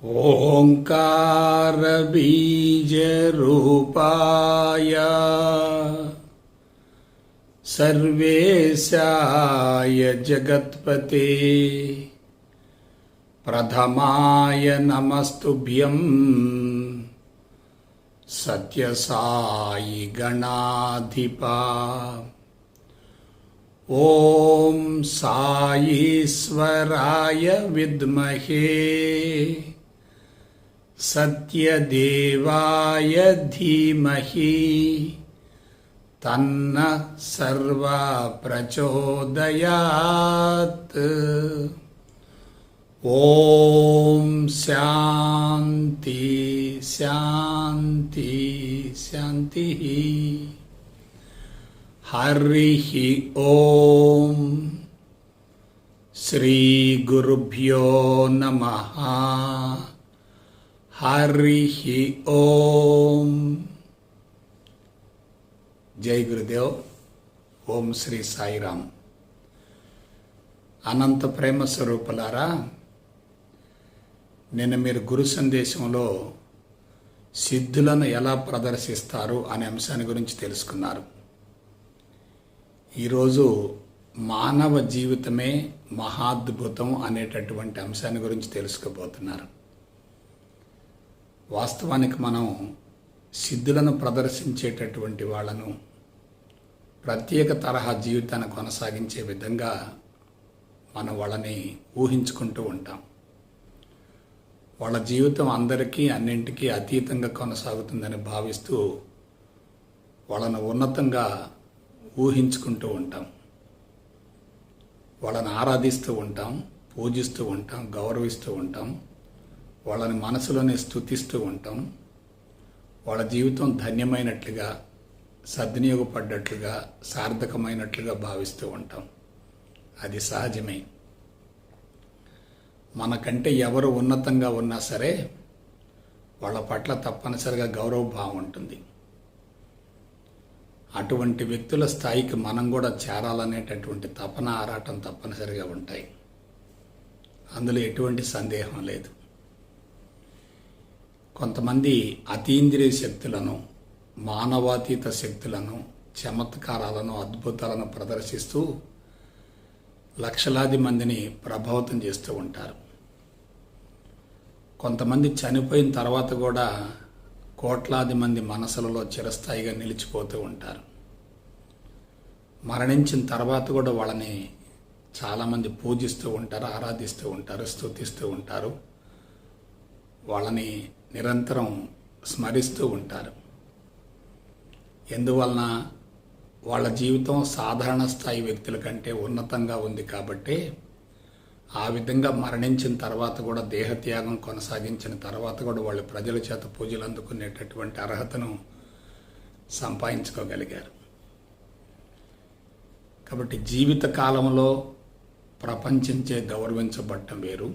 ओङ्कारबीजरूपाय सर्वेशाय जगत्पते प्रथमाय नमस्तुभ्यं सत्यसाई गणाधिपा। ॐ साईश्वराय विद्महे सत्यदेवाय धीमहि तन्नः सर्वः प्रचोदयात्। ॐ शान्ति शान्ति शान्तिः। हरिः ॐ श्री गुरुभ्यो नमः। हरिः ओम। जय गुरुदेव। ఓం శ్రీ సాయిరామ్। అనంత ప్రేమ స్వరూపులారా, నిన్న మీరు గురు సందేశంలో సిద్ధులను ఎలా ప్రదర్శిస్తారు అనే అంశాన్ని గురించి తెలుసుకున్నారు. ఈరోజు మానవ జీవితమే మహాద్భుతం అనేటటువంటి అంశాన్ని గురించి తెలుసుకోబోతున్నారు. వాస్తవానికి మనం సిద్ధులను ప్రదర్శించేటటువంటి వాళ్ళను ప్రత్యేక తరహా జీవితాన్ని కొనసాగించే విధంగా మనం వాళ్ళని ఊహించుకుంటూ ఉంటాం. వాళ్ళ జీవితం అందరికీ అన్నింటికీ అతీతంగా కొనసాగుతుందని భావిస్తూ వాళ్ళను ఉన్నతంగా ఊహించుకుంటూ ఉంటాం. వాళ్ళని ఆరాధిస్తూ ఉంటాం, పూజిస్తూ ఉంటాం, గౌరవిస్తూ ఉంటాం. వాళ్ళని మనసులోనే స్తుతిస్తూ ఉంటాం. వాళ్ళ జీవితం ధన్యమైనట్లుగా, సద్వినియోగపడ్డట్లుగా, సార్థకమైనట్లుగా భావిస్తూ ఉంటాం. అది సహజమే. మనకంటే ఎవరు ఉన్నతంగా ఉన్నా సరే వాళ్ళ పట్ల తప్పనిసరిగా గౌరవభావం ఉంటుంది. అటువంటి వ్యక్తుల స్థాయికి మనం కూడా చేరాలనేటటువంటి తపన, ఆరాటం తప్పనిసరిగా ఉంటాయి. అందులో ఎటువంటి సందేహం లేదు. కొంతమంది అతీంద్రియ శక్తులను, మానవాతీత శక్తులను, చమత్కారాలను, అద్భుతాలను ప్రదర్శిస్తూ లక్షలాది మందిని ప్రభావితం చేస్తూ ఉంటారు. కొంతమంది చనిపోయిన తర్వాత కూడా కోట్లాది మంది మనసులలో చిరస్థాయిగా నిలిచిపోతూ ఉంటారు. మరణించిన తర్వాత కూడా వాళ్ళని చాలామంది పూజిస్తూ ఉంటారు, ఆరాధిస్తూ ఉంటారు, స్తుతిస్తూ ఉంటారు. వాళ్ళని నిరంతరం స్మరిస్తూ ఉంటారు. ఎందువలన? వాళ్ళ జీవితం సాధారణ స్థాయి వ్యక్తుల కంటే ఉన్నతంగా ఉంది కాబట్టి ఆ విధంగా మరణించిన తర్వాత కూడా, దేహత్యాగం కొనసాగించిన తర్వాత కూడా వాళ్ళు ప్రజల చేత పూజలు అందుకునేటటువంటి అర్హతను సంపాదించుకోగలిగారు. కాబట్టి జీవిత కాలంలో ప్రపంచంచే గౌరవించబడటం వేరు,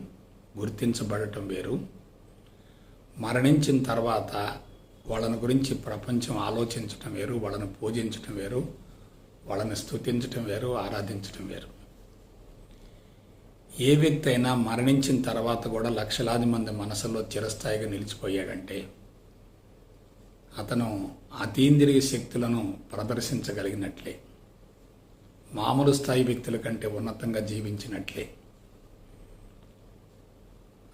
గుర్తించబడటం వేరు. మరణించిన తర్వాత వాళ్ళని గురించి ప్రపంచం ఆలోచించటం వేరు, వాళ్ళని పూజించటం వేరు, వాళ్ళని స్తుతించటం వేరు, ఆరాధించటం వేరు. ఏ వ్యక్తి అయినా మరణించిన తర్వాత కూడా లక్షలాది మంది మనసులో చిరస్థాయిగా నిలిచిపోయాడంటే అతను అతీంద్రియ శక్తులను ప్రదర్శించగలిగినట్లే, మామూలు స్థాయి వ్యక్తుల కంటే ఉన్నతంగా జీవించినట్లే.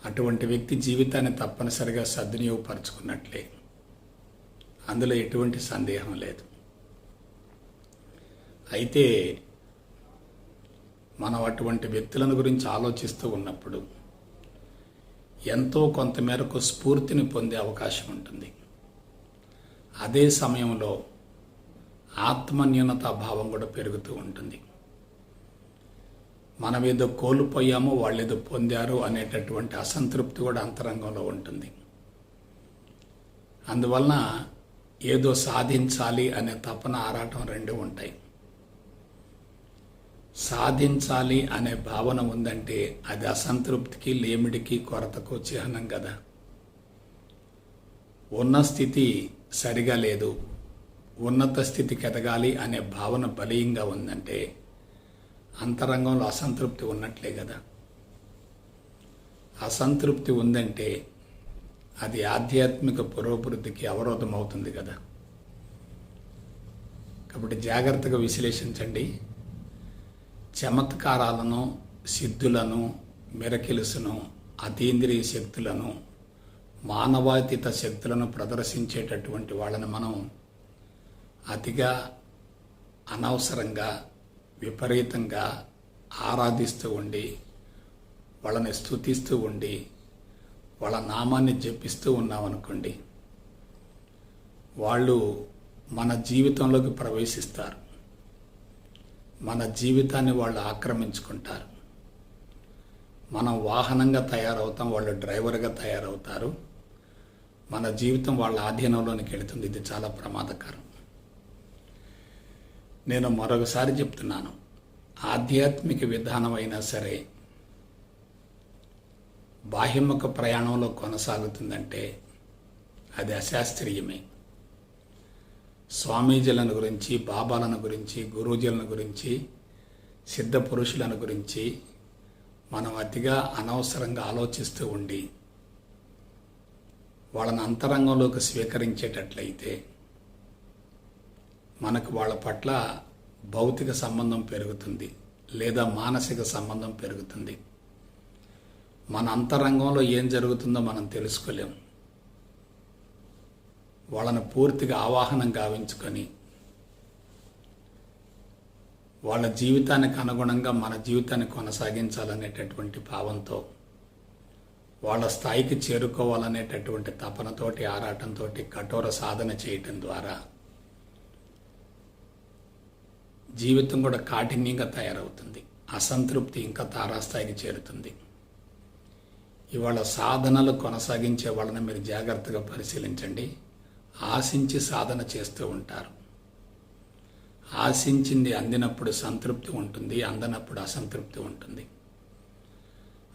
అటువంటి వ్యక్తి జీవితాన్ని తప్పనిసరిగా సద్వినియోగపరుచుకున్నట్లే. అందులో ఎటువంటి సందేహం లేదు. అయితే మనం అటువంటి వ్యక్తులను గురించి ఆలోచిస్తూ ఉన్నప్పుడు ఎంతో కొంతమేరకు స్ఫూర్తిని పొందే అవకాశం ఉంటుంది. అదే సమయంలో ఆత్మన్యూనతా భావం కూడా పెరుగుతూ ఉంటుంది. మనం ఏదో కోల్పోయామో, వాళ్ళు ఏదో పొందారు అనేటటువంటి అసంతృప్తి కూడా అంతరంగంలో ఉంటుంది. అందువలన ఏదో సాధించాలి అనే తపన, ఆరాటం రెండు ఉంటాయి. సాధించాలి అనే భావన ఉందంటే అది అసంతృప్తికి, లేమిడికి, కొరతకు చిహ్నం కదా. ఉన్న స్థితి సరిగా లేదు, ఉన్నత స్థితికి ఎదగాలి అనే భావన బలీయంగా ఉందంటే అంతరంగంలో అసంతృప్తి ఉన్నట్లే కదా. అసంతృప్తి ఉందంటే అది ఆధ్యాత్మిక పురోభివృద్ధికి అవరోధం అవుతుంది కదా. కాబట్టి జాగ్రత్తగా విశ్లేషించండి. చమత్కారాలను, సిద్ధులను, మిరకిల్స్ను, అతీంద్రియ శక్తులను, మానవాతీత శక్తులను ప్రదర్శించేటటువంటి వాళ్ళని మనం అతిగా, అనవసరంగా, విపరీతంగా ఆరాధిస్తూ ఉండి, వాళ్ళని స్తుతిస్తూ ఉండి, వాళ్ళ నామాన్ని జపిస్తూ ఉన్నామనుకోండి, వాళ్ళు మన జీవితంలోకి ప్రవేశిస్తారు. మన జీవితాన్ని వాళ్ళు ఆక్రమించుకుంటారు. మనం వాహనంగా తయారవుతాం, వాళ్ళు డ్రైవర్గా తయారవుతారు. మన జీవితం వాళ్ళ ఆధీనంలోనికి వెళుతుంది. ఇది చాలా ప్రమాదకరం. నేను మరొకసారి చెప్తున్నాను, ఆధ్యాత్మిక విధానం అయినా సరే బాహ్యముఖ ప్రయాణంలో కొనసాగుతుందంటే అది అశాస్త్రీయమే. స్వామీజీలను గురించి, బాబాలను గురించి, గురూజీలను గురించి, సిద్ధ పురుషులను గురించి మనం అతిగా, అనవసరంగా ఆలోచిస్తూ ఉండి వాళ్ళని అంతరంగంలోకి స్వీకరించేటట్లయితే మనకు వాళ్ళ పట్ల భౌతిక సంబంధం పెరుగుతుంది, లేదా మానసిక సంబంధం పెరుగుతుంది. మన అంతరంగంలో ఏం జరుగుతుందో మనం తెలుసుకోలేం. వాళ్ళని పూర్తిగా ఆవాహనం గావించుకొని వాళ్ళ జీవితానికి అనుగుణంగా మన జీవితాన్ని కొనసాగించాలనేటటువంటి భావంతో, వాళ్ళ స్థాయికి చేరుకోవాలనేటటువంటి తపనతోటి, ఆరాటంతో కఠోర సాధన చేయటం ద్వారా జీవితం కూడా కాఠిన్యంగా తయారవుతుంది. అసంతృప్తి ఇంకా తారాస్థాయికి చేరుతుంది. ఇవాళ సాధనలు కొనసాగించే వాళ్ళని మీరు జాగ్రత్తగా పరిశీలించండి. ఆశించి సాధన చేస్తూ ఉంటారు. ఆశించింది అందినప్పుడు సంతృప్తి ఉంటుంది, అందనప్పుడు అసంతృప్తి ఉంటుంది.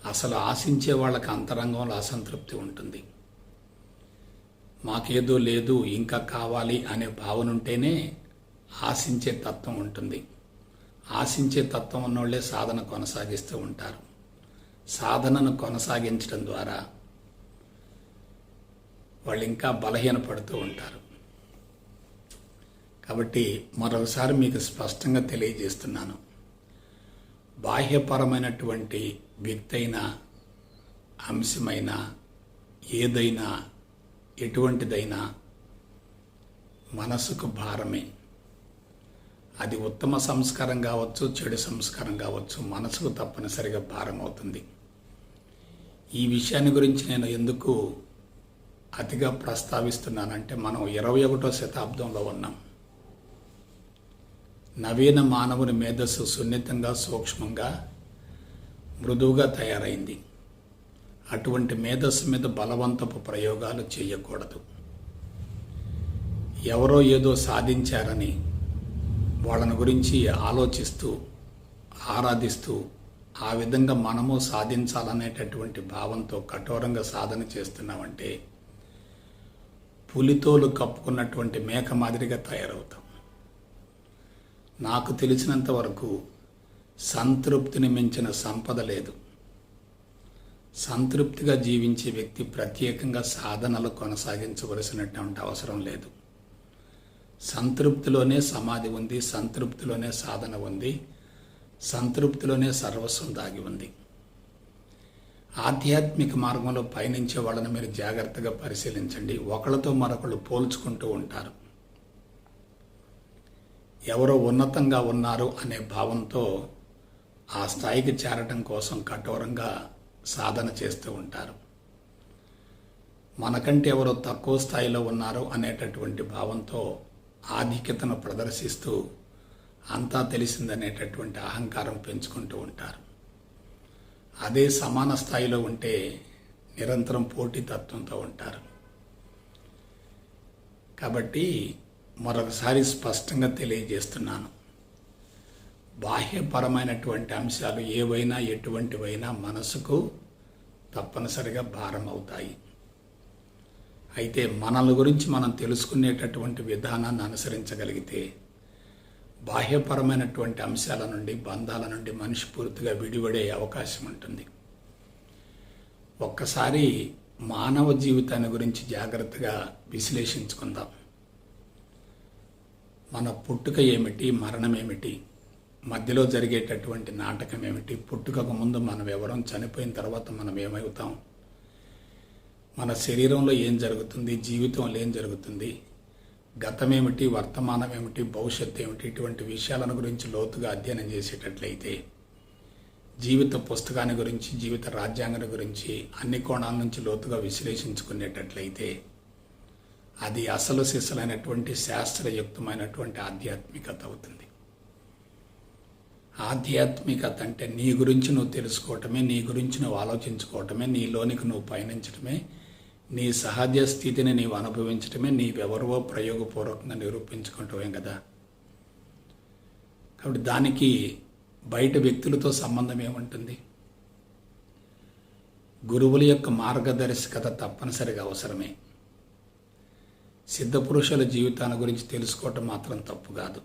అసలు ఆశించే వాళ్ళకి అంతరంగంలో అసంతృప్తి ఉంటుంది. మాకేదో లేదు, ఇంకా కావాలి అనే భావన ఉంటేనే ఆశించే తత్వం ఉంటుంది. ఆశించే తత్వం ఉన్నోళ్లే సాధన కొనసాగిస్తూ ఉంటారు. సాధనను కొనసాగించడం ద్వారా వాళ్ళు ఇంకా బలహీనపడుతూ ఉంటారు. కాబట్టి మరొకసారి మీకు స్పష్టంగా తెలియజేస్తున్నాను, బాహ్యపరమైనటువంటి వ్యక్తి అయినా, అంశమైనా, ఏదైనా, ఎటువంటిదైనా మనసుకు భారమే. అది ఉత్తమ సంస్కారం కావచ్చు, చెడు సంస్కారం కావచ్చు, మనసుకు తప్పనిసరిగా భారం అవుతుంది. ఈ విషయాన్ని గురించి నేను ఎందుకు అతిగా ప్రస్తావిస్తున్నానంటే, మనం 21వ శతాబ్దంలో ఉన్నాం. నవీన మానవుని మేధస్సు సున్నితంగా, సూక్ష్మంగా, మృదువుగా తయారైంది. అటువంటి మేధస్సు మీద బలవంతపు ప్రయోగాలు చేయకూడదు. ఎవరో ఏదో సాధించారని వాళ్ళని గురించి ఆలోచిస్తూ, ఆరాధిస్తూ, ఆ విధంగా మనము సాధించాలనేటటువంటి భావంతో కఠోరంగా సాధన చేస్తున్నామంటే పులితోలు కప్పుకున్నటువంటి మేక మాదిరిగా తయారవుతాం. నాకు తెలిసినంత వరకు సంతృప్తిని మించిన సంపద లేదు. సంతృప్తిగా జీవించే వ్యక్తి ప్రత్యేకంగా సాధనలు కొనసాగించవలసినటువంటి అవసరం లేదు. సంతృప్తిలోనే సమాధి ఉంది, సంతృప్తిలోనే సాధన ఉంది, సంతృప్తిలోనే సర్వస్వం దాగి ఉంది. ఆధ్యాత్మిక మార్గంలో పయనించే వాళ్ళని మీరు జాగ్రత్తగా పరిశీలించండి. ఒకళ్ళతో మరొకళ్ళు పోల్చుకుంటూ ఉంటారు. ఎవరో ఉన్నతంగా ఉన్నారు అనే భావంతో ఆ స్థాయికి చేరటం కోసం కఠోరంగా సాధన చేస్తూ ఉంటారు. మనకంటే ఎవరో తక్కువ స్థాయిలో ఉన్నారు అనేటటువంటి భావంతో ఆధిక్యతను ప్రదర్శిస్తూ అంతా తెలిసిందనేటటువంటి అహంకారం పెంచుకుంటూ ఉంటారు. అదే సమాన స్థాయిలో ఉంటే నిరంతరం పోటీతత్వంతో ఉంటారు. కాబట్టి మరొకసారి స్పష్టంగా తెలియజేస్తున్నాను, బాహ్యపరమైనటువంటి అంశాలు ఏవైనా, ఎటువంటివైనా మనసుకు తప్పనిసరిగా భారం అవుతాయి. అయితే మనల గురించి మనం తెలుసుకునేటటువంటి విధానాన్ని అనుసరించగలిగితే బాహ్యపరమైనటువంటి అంశాల నుండి, బంధాల నుండి మనిషి పూర్తిగా విడిపడే అవకాశం ఉంటుంది. ఒక్కసారి మానవ జీవితాన్ని గురించి జాగ్రత్తగా విశ్లేషించుకుందాం. మన పుట్టుక ఏమిటి, మరణం ఏమిటి, మధ్యలో జరిగేటటువంటి నాటకం ఏమిటి, పుట్టుకకు ముందు మనం ఎవరం, చనిపోయిన తర్వాత మనం ఏమవుతాం, మన శరీరంలో ఏం జరుగుతుంది, జీవితంలో ఏం జరుగుతుంది, గతం ఏమిటి, వర్తమానం ఏమిటి, భవిష్యత్తు ఏమిటి, ఇటువంటి విషయాలను గురించి లోతుగా అధ్యయనం చేసేటట్లయితే, జీవిత పుస్తకాన్ని గురించి, జీవిత రాజ్యాంగాన్ని గురించి అన్ని కోణాల నుంచి లోతుగా విశ్లేషించుకునేటట్లయితే అది అసలు సిసలైనటువంటి శాస్త్రయుక్తమైనటువంటి ఆధ్యాత్మికత అవుతుంది. ఆధ్యాత్మికత అంటే నీ గురించి నువ్వు తెలుసుకోవటమే, నీ గురించి నువ్వు ఆలోచించుకోవటమే, నీలోనికి నువ్వు పయనించటమే, నీ సహజ స్థితిని నీవు అనుభవించటమే, నీవెవరో ప్రయోగపూర్వకంగా నిరూపించుకుంటమే కదా. కాబట్టి దానికి బయట వ్యక్తులతో సంబంధం ఏముంటుంది? గురువుల యొక్క మార్గదర్శకత తప్పనిసరిగా అవసరమే. సిద్ధపురుషుల జీవితాల గురించి తెలుసుకోవటం మాత్రం తప్పు కాదు.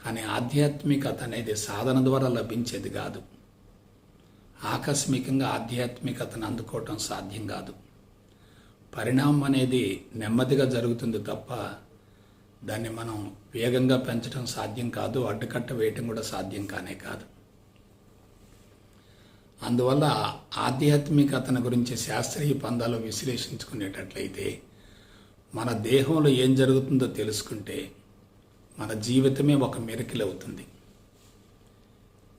కానీ ఆధ్యాత్మికత అనేది సాధన ద్వారా లభించేది కాదు. ఆకస్మికంగా ఆధ్యాత్మికతను అందుకోవటం సాధ్యం కాదు. పరిణామం అనేది నెమ్మదిగా జరుగుతుంది తప్ప దాన్ని మనం వేగంగా పెంచడం సాధ్యం కాదు. అడ్డుకట్ట వేయటం కూడా సాధ్యం కానే కాదు. అందువల్ల ఆధ్యాత్మికతను గురించి శాస్త్రీయ పందాలు విశ్లేషించుకునేటట్లయితే, మన దేహంలో ఏం జరుగుతుందో తెలుసుకుంటే మన జీవితమే ఒక మిరకిల్ అవుతుంది,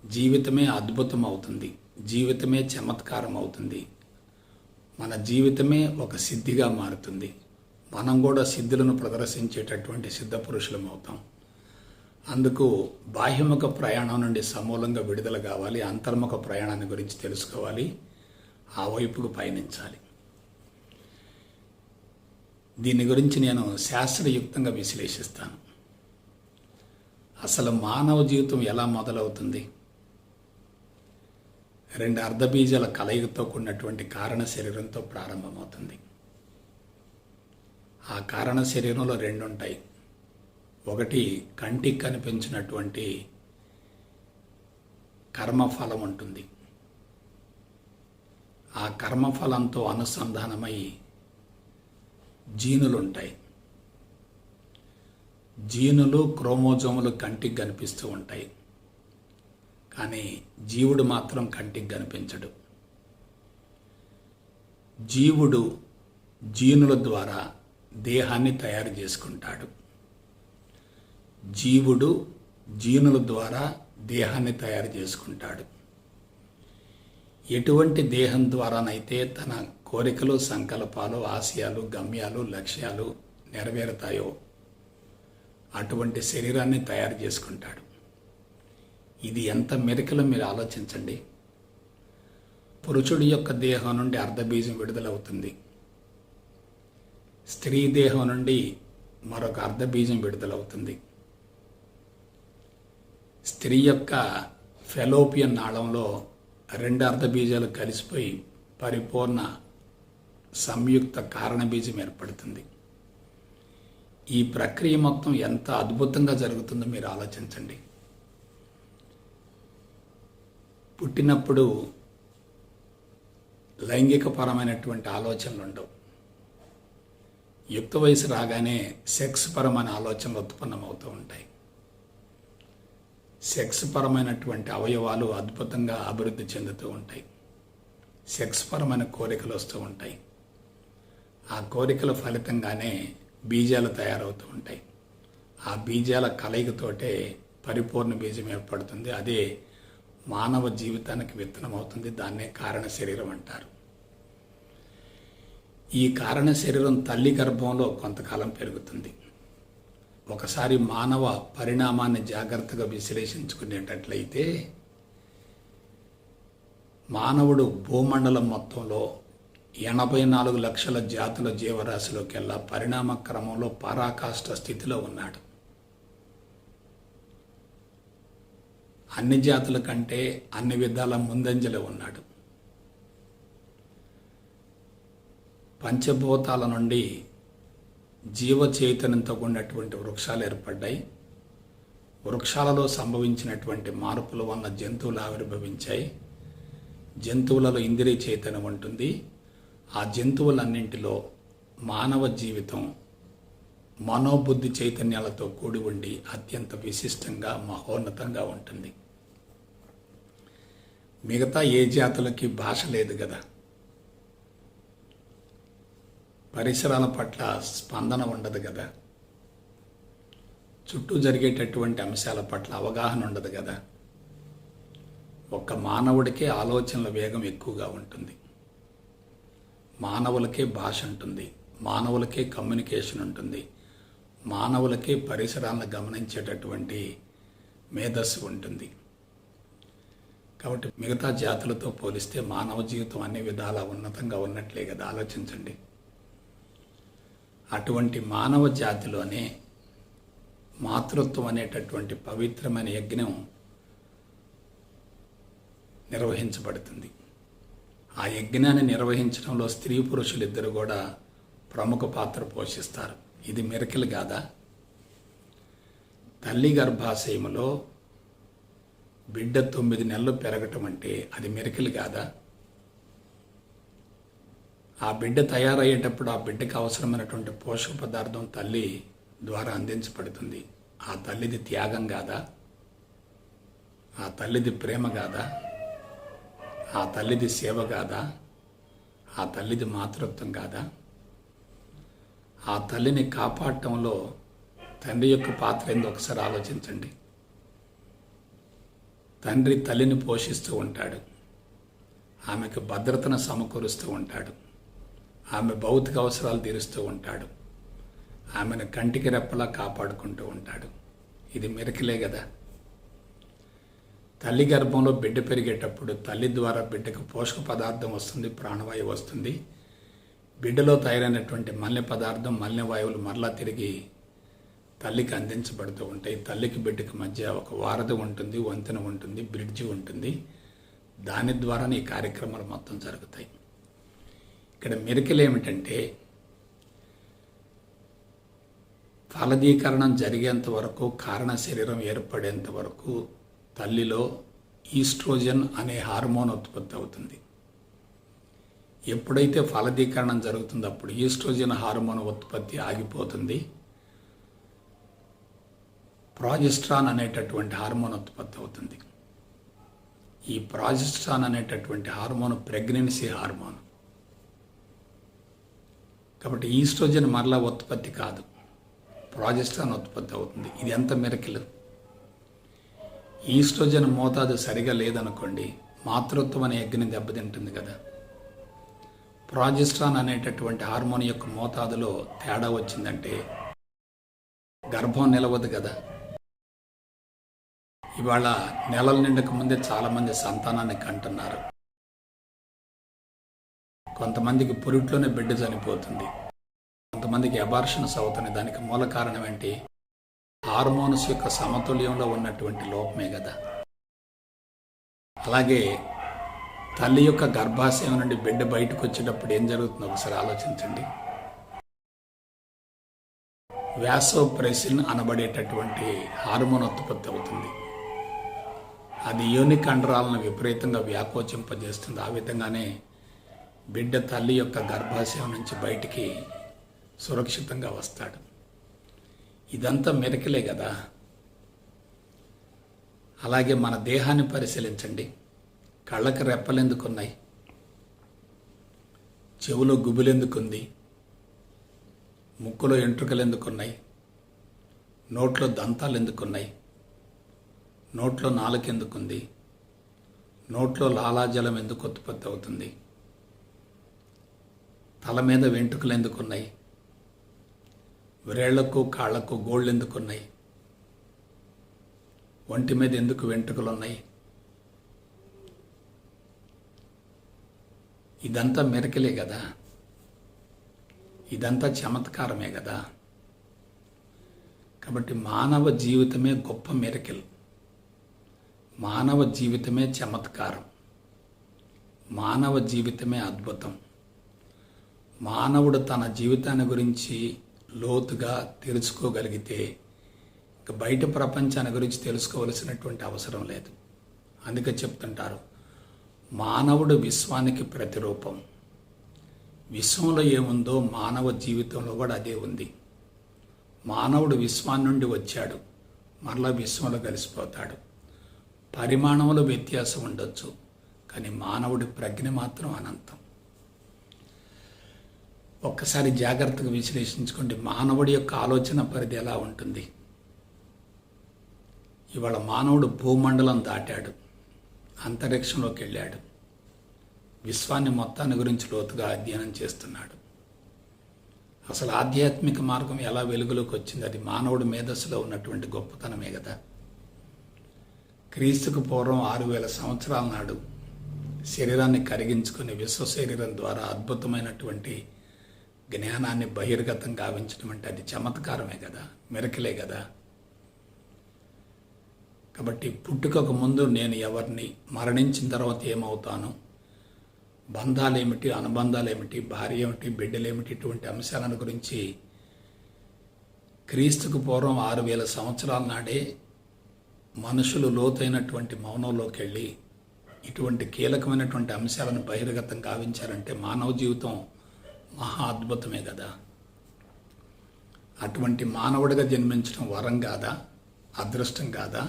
జీవితమే అద్భుతం అవుతుంది, జీవితమే చమత్కారం అవుతుంది, మన జీవితమే ఒక సిద్ధిగా మారుతుంది. మనం కూడా సిద్ధులను ప్రదర్శించేటటువంటి సిద్ధ పురుషులం అవుతాం. అందుకు బాహ్యముఖ ప్రయాణం నుండి సమూలంగా విడుదల కావాలి, అంతర్ముఖ ప్రయాణాన్ని గురించి తెలుసుకోవాలి, ఆ వైపుకు పయనించాలి. దీని గురించి నేను శాస్త్రయుక్తంగా విశ్లేషిస్తాను. అసలు మానవ జీవితం ఎలా మొదలవుతుంది? 2 అర్ధబీజాల కలయికతో కూడినటువంటి కారణ శరీరంతో ప్రారంభమవుతుంది. ఆ కారణ శరీరంలో 2 ఉంటాయి. ఒకటి కంటికి కనిపించినటువంటి కర్మఫలం ఉంటుంది. ఆ కర్మఫలంతో అనుసంధానమై జీనులు ఉంటాయి. జీనులు, క్రోమోజోములు కంటికి కనిపిస్తూ ఉంటాయి. కానీ జీవుడు మాత్రం కంటికి కనిపించడు. జీవుడు జీనుల ద్వారా దేహాన్ని తయారు చేసుకుంటాడు. జీవుడు జీనుల ద్వారా దేహాన్ని తయారు చేసుకుంటాడు. ఎటువంటి దేహం ద్వారానైతే తన కోరికలు, సంకల్పాలు, ఆశయాలు, గమ్యాలు, లక్ష్యాలు నెరవేరుతాయో అటువంటి శరీరాన్ని తయారు చేసుకుంటాడు. ఇది ఎంత మెరికలో మీరు ఆలోచించండి. పురుషుడి యొక్క దేహం నుండి అర్ధబీజం విడుదలవుతుంది. స్త్రీ దేహం నుండి మరొక అర్ధబీజం విడుదలవుతుంది. స్త్రీ యొక్క ఫెలోపియన్ నాళంలో 2 అర్ధబీజాలు కలిసిపోయి పరిపూర్ణ సంయుక్త కారణబీజం ఏర్పడుతుంది. ఈ ప్రక్రియ మొత్తం ఎంత అద్భుతంగా జరుగుతుందో మీరు ఆలోచించండి. పుట్టినప్పుడు లైంగికపరమైనటువంటి ఆలోచనలు ఉండవు. యుక్త వయసు రాగానే సెక్స్ పరమైన ఆలోచనలు ఉత్పన్నమవుతూ ఉంటాయి. సెక్స్ పరమైనటువంటి అవయవాలు అద్భుతంగా అభివృద్ధి చెందుతూ ఉంటాయి. సెక్స్ పరమైన కోరికలు వస్తూ ఉంటాయి. ఆ కోరికల ఫలితంగానే బీజాలు తయారవుతూ ఉంటాయి. ఆ బీజాల కలయికతోటే పరిపూర్ణ బీజం ఏర్పడుతుంది. అదే మానవ జీవితానికి విత్తనం అవుతుంది. దాన్నే కారణ శరీరం అంటారు. ఈ కారణ శరీరం తల్లి గర్భంలో కొంతకాలం పెరుగుతుంది. ఒకసారి మానవ పరిణామాన్ని జాగ్రత్తగా విశ్లేషించుకునేటట్లయితే, మానవుడు భూమండలం మొత్తంలో 84 లక్షల జాతుల జీవరాశిలోకెల్లా పరిణామ క్రమంలో పరాకాష్ఠ స్థితిలో ఉన్నాడు. అన్ని జాతుల కంటే అన్ని విధాల ముందంజలో ఉన్నాడు. పంచభూతాల నుండి జీవ చైతన్యంతో కూడినటువంటి వృక్షాలు ఏర్పడ్డాయి. వృక్షాలలో సంభవించినటువంటి మార్పుల వలన జంతువులు ఆవిర్భవించాయి. జంతువులలో ఇంద్రియ చైతన్యం ఉంటుంది. ఆ జంతువులన్నింటిలో మానవ జీవితం మనోబుద్ధి చైతన్యాలతో కూడి ఉండి అత్యంత విశిష్టంగా మహోన్నతంగా ఉంటుంది. మిగతా ఏ జాతులకి భాష లేదు కదా, పరిసరాల పట్ల స్పందన ఉండదు కదా, చుట్టూ జరిగేటటువంటి అంశాల పట్ల అవగాహన ఉండదు కదా. ఒక్క మానవుడికే ఆలోచనల వేగం ఎక్కువగా ఉంటుంది, మానవులకే భాష ఉంటుంది, మానవులకే కమ్యూనికేషన్ ఉంటుంది, మానవులకే పరిసరాలను గమనించేటటువంటి మేధస్సు ఉంటుంది. కాబట్టి మిగతా జాతులతో పోలిస్తే మానవ జీవితం అన్ని విధాలా ఉన్నతంగా ఉన్నట్లే కదా. ఆలోచించండి. అటువంటి మానవ జాతిలోనే మాతృత్వం అనేటటువంటి పవిత్రమైన యజ్ఞం నిర్వహించబడుతుంది. ఆ యజ్ఞాన్ని నిర్వహించడంలో స్త్రీ పురుషులు ఇద్దరు కూడా ప్రముఖ పాత్ర పోషిస్తారు. ఇది మిరకిల్ కాదా? తల్లి గర్భాశయములో బిడ్డ 9 నెలలు పెరగటం అంటే అది మిరకిల్ కాదా? ఆ బిడ్డ తయారయ్యేటప్పుడు ఆ బిడ్డకు అవసరమైనటువంటి పోషక పదార్థం తల్లి ద్వారా అందించబడుతుంది. ఆ తల్లిది త్యాగం కాదా? ఆ తల్లిది ప్రేమ కాదా? ఆ తల్లిది సేవ కాదా? ఆ తల్లిది మాతృత్వం కాదా? ఆ తల్లిని కాపాడటంలో తండ్రి యొక్క పాత్ర ఏందో ఒకసారి ఆలోచించండి. తండ్రి తల్లిని పోషిస్తూ ఉంటాడు, ఆమెకు భద్రతను సమకూరుస్తూ ఉంటాడు, ఆమె భౌతిక అవసరాలు తీరుస్తూ ఉంటాడు, ఆమెను కంటికి రెప్పలా కాపాడుకుంటూ ఉంటాడు. ఇది మిరకిలే కదా. తల్లి గర్భంలో బిడ్డ పెరిగేటప్పుడు తల్లి ద్వారా బిడ్డకు పోషక పదార్థం వస్తుంది, ప్రాణవాయువు వస్తుంది. బిడ్డలో తయారైనటువంటి మలిన పదార్థం, మలిన వాయువులు మరలా తిరిగి తల్లికి అందించబడుతూ ఉంటాయి. తల్లికి బిడ్డకి మధ్య ఒక వారధి ఉంటుంది, వంతెన ఉంటుంది, బ్రిడ్జి ఉంటుంది. దాని ద్వారానే ఈ కార్యక్రమాలు మొత్తం జరుగుతాయి. ఇక్కడ మిరకిల్ ఏమిటంటే, ఫలదీకరణం జరిగేంత వరకు, కారణ శరీరం ఏర్పడేంత వరకు తల్లిలో ఈస్ట్రోజన్ అనే హార్మోన్ ఉత్పత్తి అవుతుంది. ఎప్పుడైతే ఫలదీకరణం జరుగుతుందో అప్పుడు ఈస్ట్రోజన్ హార్మోన్ ఉత్పత్తి ఆగిపోతుంది. ప్రాజెస్ట్రాన్ అనేటటువంటి హార్మోన్ ఉత్పత్తి అవుతుంది. ఈ ప్రాజెస్ట్రాన్ అనేటటువంటి హార్మోన్ ప్రెగ్నెన్సీ హార్మోన్. కాబట్టి ఈస్ట్రోజన్ మరలా ఉత్పత్తి కాదు, ప్రాజెస్ట్రాన్ ఉత్పత్తి అవుతుంది. ఇది ఎంత మిరకిల్! ఈస్ట్రోజన్ మోతాదు సరిగా లేదనుకోండి, మాతృత్వం అనే యజ్ఞం దెబ్బతింటుంది కదా. ప్రాజెస్ట్రాన్ అనేటటువంటి హార్మోన్ యొక్క మోతాదులో తేడా వచ్చిందంటే గర్భం నిలవదు కదా. ఇవాళ నెలల నిండక ముందే చాలామంది సంతానాన్ని కంటున్నారు. కొంతమందికి పురిట్లోనే బిడ్డ చనిపోతుంది, కొంతమందికి అబార్షన్స్ అవుతున్నాయి. దానికి మూల కారణం ఏంటి? హార్మోన్స్ యొక్క సమతుల్యంలో ఉన్నటువంటి లోపమే కదా. అలాగే తల్లి యొక్క గర్భాశయం నుండి బిడ్డ బయటకు వచ్చేటప్పుడు ఏం జరుగుతుందో ఒకసారి ఆలోచించండి. వ్యాసోప్రెసిన్ అనబడేటటువంటి హార్మోన్ ఉత్పత్తి అవుతుంది. అది యోని కండరాలను విపరీతంగా వ్యాకోచింపజేస్తుంది. ఆ విధంగానే బిడ్డ తల్లి యొక్క గర్భాశయం నుంచి బయటికి సురక్షితంగా వస్తాడు. ఇదంతా మిరకిలే కదా. అలాగే మన దేహాన్ని పరిశీలించండి. కళ్ళకి రెప్పలెందుకున్నాయి? చెవులో గుబులెందుకుంది? ముక్కులో ఎంట్రుకలు ఎందుకున్నాయి? నోట్లో దంతాలు ఎందుకున్నాయి? నోట్లో నాలుక ఎందుకుంది? నోట్లో లాలాజలం ఎందుకు ఉత్పత్తి అవుతుంది? తల మీద వెంట్రుకలు ఎందుకున్నాయి? వ్రేళ్లకు కాళ్లకు గోళ్ళు ఎందుకున్నాయి? ఒంటి మీద ఎందుకు వెంట్రుకలు ఉన్నాయి? ఇదంతా మిరకిలే కదా. ఇదంతా చమత్కారమే కదా. కాబట్టి మానవ జీవితమే గొప్ప మిరకిల్, మానవ జీవితమే చమత్కారం, మానవ జీవితమే అద్భుతం. మానవుడు తన జీవితాన్ని గురించి లోతుగా తెలుసుకోగలిగితే ఇక బయట ప్రపంచాన్ని గురించి తెలుసుకోవలసినటువంటి అవసరం లేదు. అందుకే చెప్తుంటారు, మానవుడు విశ్వానికి ప్రతిరూపం. విశ్వంలో ఏముందో మానవ జీవితంలో కూడా అదే ఉంది. మానవుడు విశ్వం నుండి వచ్చాడు, మరలా విశ్వంలో కలిసిపోతాడు. పరిమాణంలో వ్యత్యాసం ఉండొచ్చు, కానీ మానవుడి ప్రజ్ఞ మాత్రం అనంతం. ఒక్కసారి జాగ్రత్తగా విశ్లేషించుకోండి, మానవుడి యొక్క ఆలోచన పరిధి ఎలా ఉంటుంది. ఇవాళ మానవుడు భూమండలం దాటాడు, అంతరిక్షంలోకి వెళ్ళాడు, విశ్వాన్ని మొత్తాన్ని గురించి లోతుగా అధ్యయనం చేస్తున్నాడు. అసలు ఆధ్యాత్మిక మార్గం ఎలా వెలుగులోకి వచ్చింది? అది మానవుడి మేధస్సులో ఉన్నటువంటి గొప్పతనమే కదా. క్రీస్తుకు పూర్వం 6000 సంవత్సరాల నాడు శరీరాన్ని కరిగించుకుని విశ్వ శరీరం ద్వారా అద్భుతమైనటువంటి జ్ఞానాన్ని బహిర్గతం గావించడం అంటే అది చమత్కారమే కదా, మిరకిలే కదా. కాబట్టి పుట్టుకకు ముందు నేను ఎవరిని, మరణించిన తర్వాత ఏమవుతాను, బంధాలేమిటి, అనుబంధాలేమిటి, భార్య ఏమిటి, బిడ్డలేమిటి, ఇటువంటి అంశాలను గురించి క్రీస్తుకు పూర్వం 6000 సంవత్సరాల నాడే మనుషులు లోతైనటువంటి మౌనంలోకి వెళ్ళి ఇటువంటి కీలకమైనటువంటి అంశాలను బహిర్గతం గావించారంటే మానవ జీవితం మహా అద్భుతమే కదా. అటువంటి మానవుడిగా జన్మించడం వరం కాదా, అదృష్టం కాదా,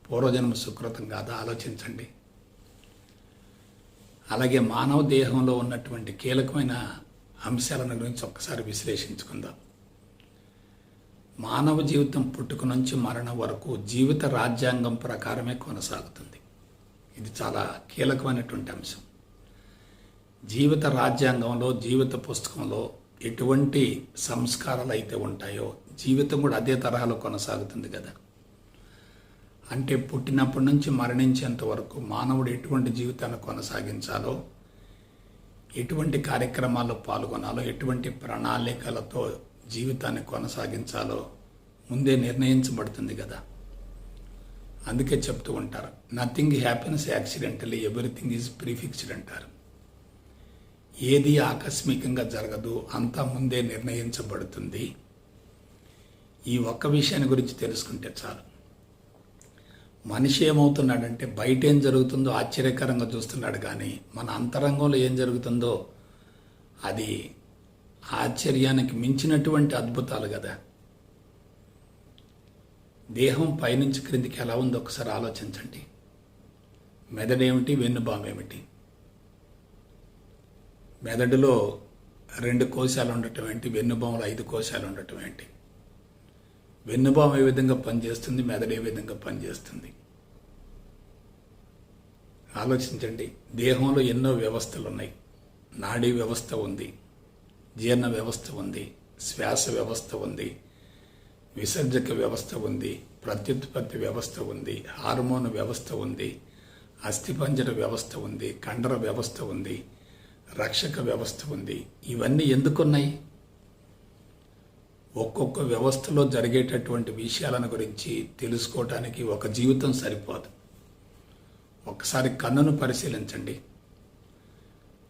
పూర్వజన్మ సుకృతం కాదా? ఆలోచించండి. అలాగే మానవ దేహంలో ఉన్నటువంటి కీలకమైన అంశాలను గురించి ఒక్కసారి విశ్లేషించుకుందాం. మానవ జీవితం పుట్టుక నుంచి మరణం వరకు జీవిత రాజ్యాంగం ప్రకారమే కొనసాగుతుంది. ఇది చాలా కీలకమైనటువంటి అంశం. జీవిత రాజ్యాంగంలో, జీవిత పుస్తకంలో ఎటువంటి సంస్కారాలు అయితే ఉంటాయో జీవితం కూడా అదే తరహాలో కొనసాగుతుంది కదా. అంటే పుట్టినప్పటి నుంచి మరణించేంత వరకు మానవుడు ఎటువంటి జీవితాన్ని కొనసాగించాలో, ఎటువంటి కార్యక్రమాల్లో పాల్గొనాలో, ఎటువంటి ప్రణాళికలతో జీవితాన్ని కొనసాగించాలో ముందే నిర్ణయించబడుతుంది కదా. అందుకే చెప్తూ ఉంటారు, nothing happens accidentally, everything is prefixed అంటారు. ఏది ఆకస్మికంగా జరగదు, అంతా ముందే నిర్ణయించబడుతుంది. ఈ ఒక్క విషయాన్ని గురించి తెలుసుకుంటే చాలు. మనిషి ఏమవుతున్నాడంటే బయట ఏం జరుగుతుందో ఆశ్చర్యకరంగా చూస్తున్నాడు, కానీ మన అంతరంగంలో ఏం జరుగుతుందో అది ఆశ్చర్యానికి మించినటువంటి అద్భుతాలు కదా. దేహం పైనుంచి క్రిందికి ఎలా ఉందో ఒకసారి ఆలోచించండి. మెదడేమిటి, వెన్నుబాము ఏమిటి? మెదడులో 2 కోశాలు ఉండటం ఏంటి, వెన్నుబాములో 5 కోశాలు ఉండటం ఏంటి? వెన్నుబాము ఏ విధంగా పనిచేస్తుంది, మెదడు ఏ విధంగా పనిచేస్తుంది? ఆలోచించండి. దేహంలో ఎన్నో వ్యవస్థలు ఉన్నాయి. నాడీ వ్యవస్థ ఉంది, జీర్ణ వ్యవస్థ ఉంది, శ్వాస వ్యవస్థ ఉంది, విసర్జక వ్యవస్థ ఉంది, ప్రత్యుత్పత్తి వ్యవస్థ ఉంది, హార్మోన్ వ్యవస్థ ఉంది, అస్థిపంజర వ్యవస్థ ఉంది, కండర వ్యవస్థ ఉంది, రక్షక వ్యవస్థ ఉంది. ఇవన్నీ ఎందుకున్నాయి? ఒక్కొక్క వ్యవస్థలో జరిగేటటువంటి విషయాలను గురించి తెలుసుకోవటానికి ఒక జీవితం సరిపోదు. ఒకసారి కన్నును పరిశీలించండి.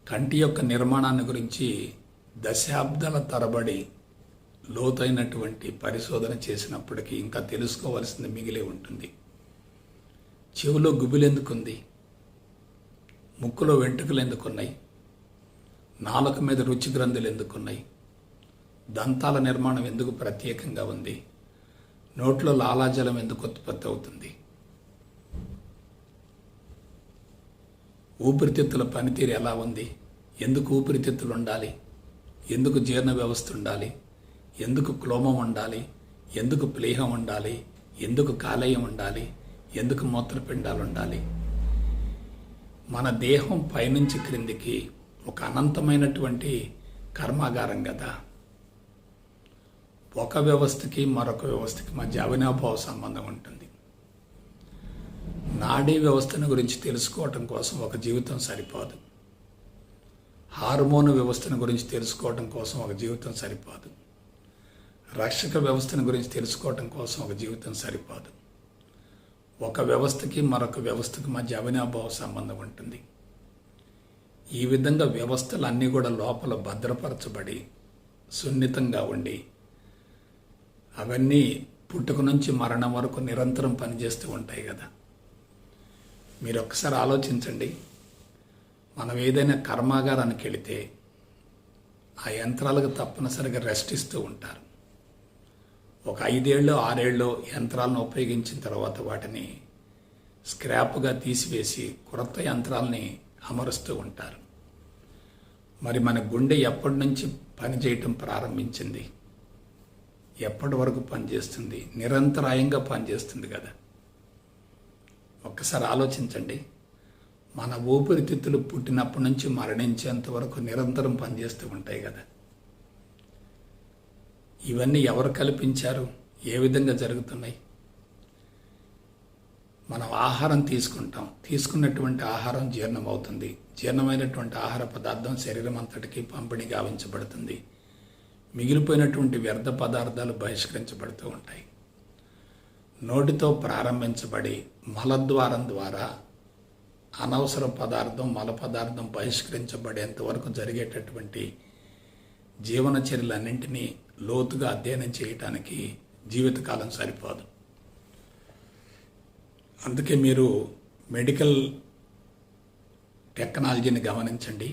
కంటి యొక్క నిర్మాణాన్ని గురించి దశాబ్దాల తరబడి లోతైనటువంటి పరిశోధన చేసినప్పటికీ ఇంకా తెలుసుకోవాల్సింది మిగిలే ఉంటుంది. చెవిలో గుబులు ఎందుకుంది? ముక్కులో వెంట్రుకలు ఎందుకున్నాయి? నాలుక మీద రుచి గ్రంథులు ఎందుకున్నాయి? దంతాల నిర్మాణం ఎందుకు ప్రత్యేకంగా ఉంది? నోట్లో లాలాజలం ఎందుకు ఉత్పత్తి అవుతుంది? ఊపిరితిత్తుల పనితీరు ఎలా ఉంది? ఎందుకు ఊపిరితిత్తులు ఉండాలి? ఎందుకు జీర్ణ వ్యవస్థ ఉండాలి? ఎందుకు క్లోమం ఉండాలి? ఎందుకు ప్లీహం ఉండాలి? ఎందుకు కాలేయం ఉండాలి? ఎందుకు మూత్రపిండాలు ఉండాలి? మన దేహం పైనుంచి క్రిందికి ఒక అనంతమైనటువంటి కర్మాగారం కదా. ఒక వ్యవస్థకి మరొక వ్యవస్థకి మధ్య అవినాభావ సంబంధం ఉంటుంది. నాడీ వ్యవస్థను గురించి తెలుసుకోవటం కోసం ఒక జీవితం సరిపోదు. హార్మోన్ వ్యవస్థను గురించి తెలుసుకోవటం కోసం ఒక జీవితం సరిపోదు. రక్షక వ్యవస్థను గురించి తెలుసుకోవటం కోసం ఒక జీవితం సరిపోదు. ఒక వ్యవస్థకి మరొక వ్యవస్థకి మధ్య అవినాభావ సంబంధం ఉంటుంది. ఈ విధంగా వ్యవస్థలు అన్నీ కూడా లోపల భద్రపరచబడి సున్నితంగా ఉండి అవన్నీ పుట్టుక నుంచి మరణం వరకు నిరంతరం పనిచేస్తూ ఉంటాయి కదా. మీరు ఒక్కసారి ఆలోచించండి. మనం ఏదైనా కర్మాగారానికి వెళితే ఆ యంత్రాలకు తప్పనిసరిగా రెస్ట్ ఇస్తూ ఉంటారు. ఒక 5 ఏళ్ళు 6 ఏళ్ళు యంత్రాలను ఉపయోగించిన తర్వాత వాటిని స్క్రాప్గా తీసివేసి కొత్త యంత్రాలని అమరుస్తూ ఉంటారు. మరి మన గుండె ఎప్పటి నుంచి పనిచేయటం ప్రారంభించింది, ఎప్పటి వరకు పనిచేస్తుంది? నిరంతరాయంగా పనిచేస్తుంది కదా. ఒక్కసారి ఆలోచించండి. మన ఊపిరితిత్తులు పుట్టినప్పటి నుంచి మరణించేంత వరకు నిరంతరం పనిచేస్తూ ఉంటాయి కదా. ఇవన్నీ ఎవరు కల్పించారు? ఏ విధంగా జరుగుతున్నాయి? మనం ఆహారం తీసుకుంటాం, తీసుకున్నటువంటి ఆహారం జీర్ణం అవుతుంది. జీర్ణమైనటువంటి ఆహార పదార్థం శరీరం అంతటికీ పంపిణీ గావించబడుతుంది. మిగిలిపోయినటువంటి వ్యర్థ పదార్థాలు బహిష్కరించబడుతూ ఉంటాయి. నోటితో ప్రారంభించబడి మలద్వారం ద్వారా అనవసర పదార్థం మల పదార్థం బహిష్కరించబడేంత వరకు జరిగేటటువంటి జీవన చర్యలన్నింటినీ లోతుగా అధ్యయనం చేయటానికి జీవితకాలం సరిపోదు. అందుకే మీరు మెడికల్ టెక్నాలజీని గమనించండి.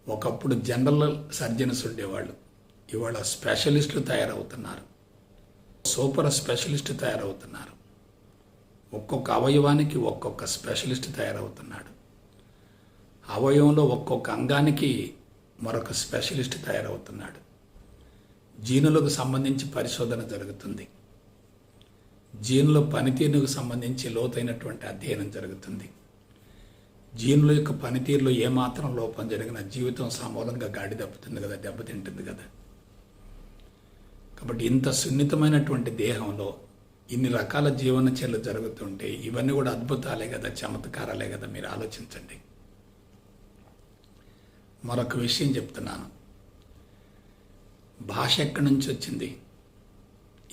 ఒకప్పుడు జనరల్ సర్జన్స్ ఉండేవాళ్ళు, ఇవాళ స్పెషలిస్టులు తయారవుతున్నారు, సూపర్ స్పెషలిస్ట్ తయారవుతున్నారు. ఒక్కొక్క అవయవానికి ఒక్కొక్క స్పెషలిస్ట్ తయారవుతున్నాడు. అవయవంలో ఒక్కొక్క అంగానికి మరొక స్పెషలిస్ట్ తయారవుతున్నాడు. జీనులకు సంబంధించి పరిశోధన జరుగుతుంది. జీనుల పనితీరుకు సంబంధించి లోతైనటువంటి అధ్యయనం జరుగుతుంది. జీనుల యొక్క పనితీరులో ఏమాత్రం లోపం జరిగిన జీవితం సమూలంగా గాడి దెబ్బతింటుంది కదా. కాబట్టి ఇంత సున్నితమైనటువంటి దేహంలో ఇన్ని రకాల జీవన చర్యలు జరుగుతుంటే ఇవన్నీ కూడా అద్భుతాలే కదా, చమత్కారాలే కదా. మీరు ఆలోచించండి. మరొక విషయం చెప్తున్నాను. భాష ఎక్కడి నుంచి వచ్చింది?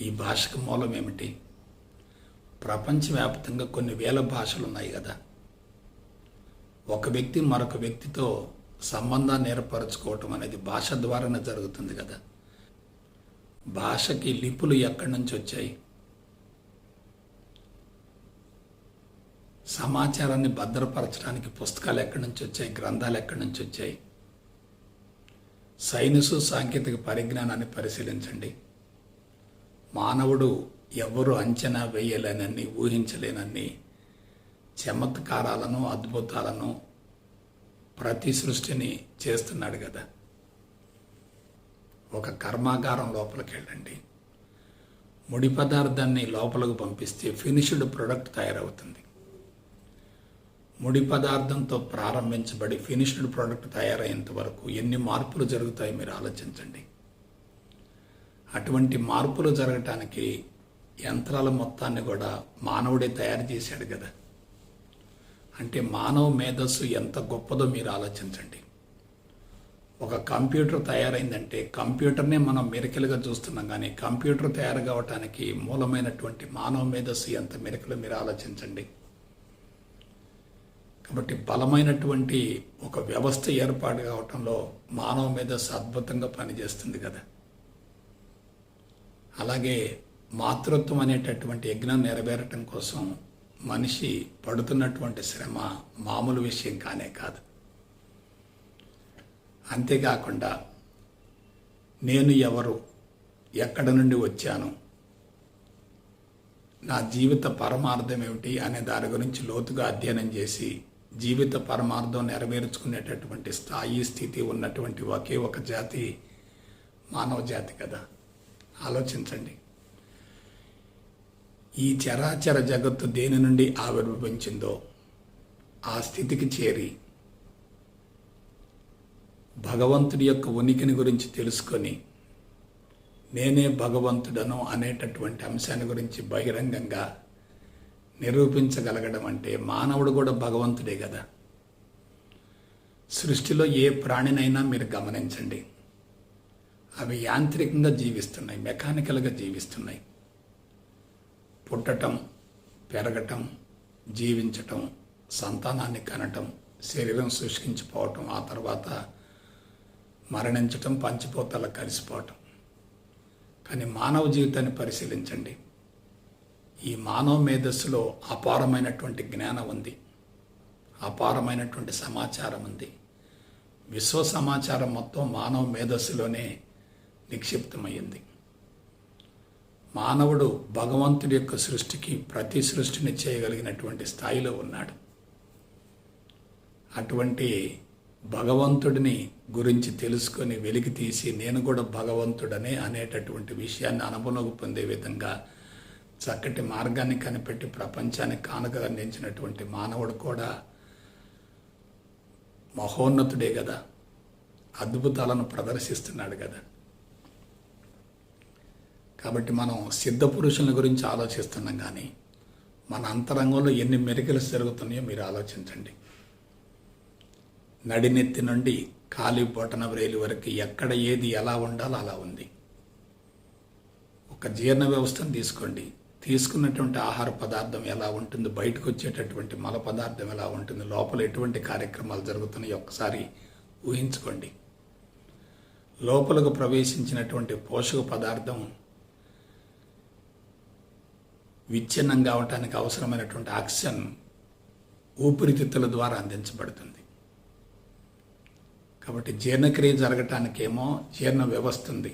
ఈ భాషకు మూలం ఏమిటి? ప్రపంచవ్యాప్తంగా కొన్ని వేల భాషలు ఉన్నాయి కదా. ఒక వ్యక్తి మరొక వ్యక్తితో సంబంధాన్ని ఏర్పరచుకోవటం అనేది భాష ద్వారానే జరుగుతుంది కదా. భాషకి లిపులు ఎక్కడి నుంచి వచ్చాయి? సమాచారాన్ని భద్రపరచడానికి పుస్తకాలు ఎక్కడి నుంచి వచ్చాయి? గ్రంథాలు ఎక్కడి నుంచి వచ్చాయి? సైన్సు సాంకేతిక పరిజ్ఞానాన్ని పరిశీలించండి. మానవుడు ఎవరు అంచనా వేయలేనన్ని, ఊహించలేనన్ని చమత్కారాలను, అద్భుతాలను, ప్రతి సృష్టిని చేస్తున్నాడు కదా. ఒక కర్మాగారం లోపలికి వెళ్ళండి, ముడి పదార్థాన్ని లోపలకు పంపిస్తే ఫినిష్డ్ ప్రొడక్ట్ తయారవుతుంది. ముడి పదార్థంతో ప్రారంభించబడి ఫినిష్డ్ ప్రోడక్ట్ తయారయ్యేంత వరకు ఎన్ని మార్పులు జరుగుతాయి మీరు ఆలోచించండి. అటువంటి మార్పులు జరగటానికి యంత్రాల మొత్తాన్ని కూడా మానవుడే తయారు చేశాడు కదా. అంటే మానవ మేధస్సు ఎంత గొప్పదో మీరు ఆలోచించండి. ఒక కంప్యూటర్ తయారైందంటే కంప్యూటర్నే మనం మిరకిలుగా చూస్తున్నాం, కానీ కంప్యూటర్ తయారు కావటానికి మూలమైనటువంటి మానవ మేధస్సు ఎంత మిరకిలో మీరు ఆలోచించండి. కాబట్టి బలమైనటువంటి ఒక వ్యవస్థ ఏర్పాటు కావటంలో మానవ మేధస్సు అద్భుతంగా పనిచేస్తుంది కదా. అలాగే మాతృత్వం అనేటటువంటి యజ్ఞం నెరవేరటం కోసం మనిషి పడుతున్నటువంటి శ్రమ మామూలు విషయం కానే కాదు. అంతేకాకుండా నేను ఎవరు, ఎక్కడ నుండి వచ్చాను, నా జీవిత పరమార్థం ఏమిటి అనే దాని గురించి లోతుగా అధ్యయనం చేసి జీవిత పరమార్థం నెరవేర్చుకునేటటువంటి స్థితి ఉన్నటువంటి ఒకే ఒక జాతి మానవ జాతి కదా. ఆలోచించండి. ఈ చరాచర జగత్తు దేని నుండి ఆవిర్భవించిందో ఆ స్థితికి చేరి భగవంతుడి యొక్క ఉనికిని గురించి తెలుసుకొని నేనే భగవంతుడను అనేటటువంటి అంశాన్ని గురించి బహిరంగంగా నిరూపించగలగడం అంటే మానవుడు కూడా భగవంతుడే కదా. సృష్టిలో ఏ ప్రాణినైనా మీరు గమనించండి, అవి యాంత్రికంగా జీవిస్తున్నాయి, మెకానికల్గా జీవిస్తున్నాయి. పుట్టటం, పెరగటం, జీవించటం, సంతానాన్ని కనటం, శరీరం శుష్కించిపోవటం, ఆ తర్వాత మరణించటం, పంచిపోతల కలిసిపోవటం. కానీ మానవ జీవితాన్ని పరిశీలించండి. ఈ మానవ మేధస్సులో అపారమైనటువంటి జ్ఞానం ఉంది, అపారమైనటువంటి సమాచారం ఉంది, విశ్వ సమాచారం మొత్తం మానవ మేధస్సులోనే నిక్షిప్తమైంది. మానవుడు భగవంతుడి యొక్క సృష్టికి ప్రతి సృష్టిని చేయగలిగినటువంటి స్థాయిలో ఉన్నాడు. అటువంటి భగవంతుడిని గురించి తెలుసుకొని వెలికి తీసి నేను కూడా భగవంతుడనే అనేటటువంటి విషయాన్ని అనుభవంలోకి పొందే విధంగా చక్కటి మార్గాన్ని కనిపెట్టి ప్రపంచానికి కానుకగా అందించినటువంటి మానవుడు కూడా మహోన్నతుడే కదా, అద్భుతాలను ప్రదర్శిస్తున్నాడు కదా. కాబట్టి మనం సిద్ధ పురుషుల గురించి ఆలోచిస్తున్నాం, కానీ మన అంతరంగంలో ఎన్ని మెరికలు జరుగుతున్నాయో మీరు ఆలోచించండి. నడినెత్తి నుండి కాలి బొటన వ్రేలి వరకు ఎక్కడ ఏది ఎలా ఉండాలో అలా ఉంది. ఒక జీర్ణ వ్యవస్థను తీసుకోండి, తీసుకున్నటువంటి ఆహార పదార్థం ఎలా ఉంటుంది, బయటకు వచ్చేటటువంటి మల పదార్థం ఎలా ఉంటుంది, లోపల ఎటువంటి కార్యక్రమాలు జరుగుతున్నాయో ఒక్కసారి ఊహించుకోండి. లోపలకు ప్రవేశించినటువంటి పోషక పదార్థం విచ్ఛిన్నం కావటానికి అవసరమైనటువంటి ఆక్సిజన్ ఊపిరితిత్తుల ద్వారా అందించబడుతుంది. కాబట్టి జీర్ణక్రియ జరగటానికేమో జీర్ణ వ్యవస్థ ఉంది.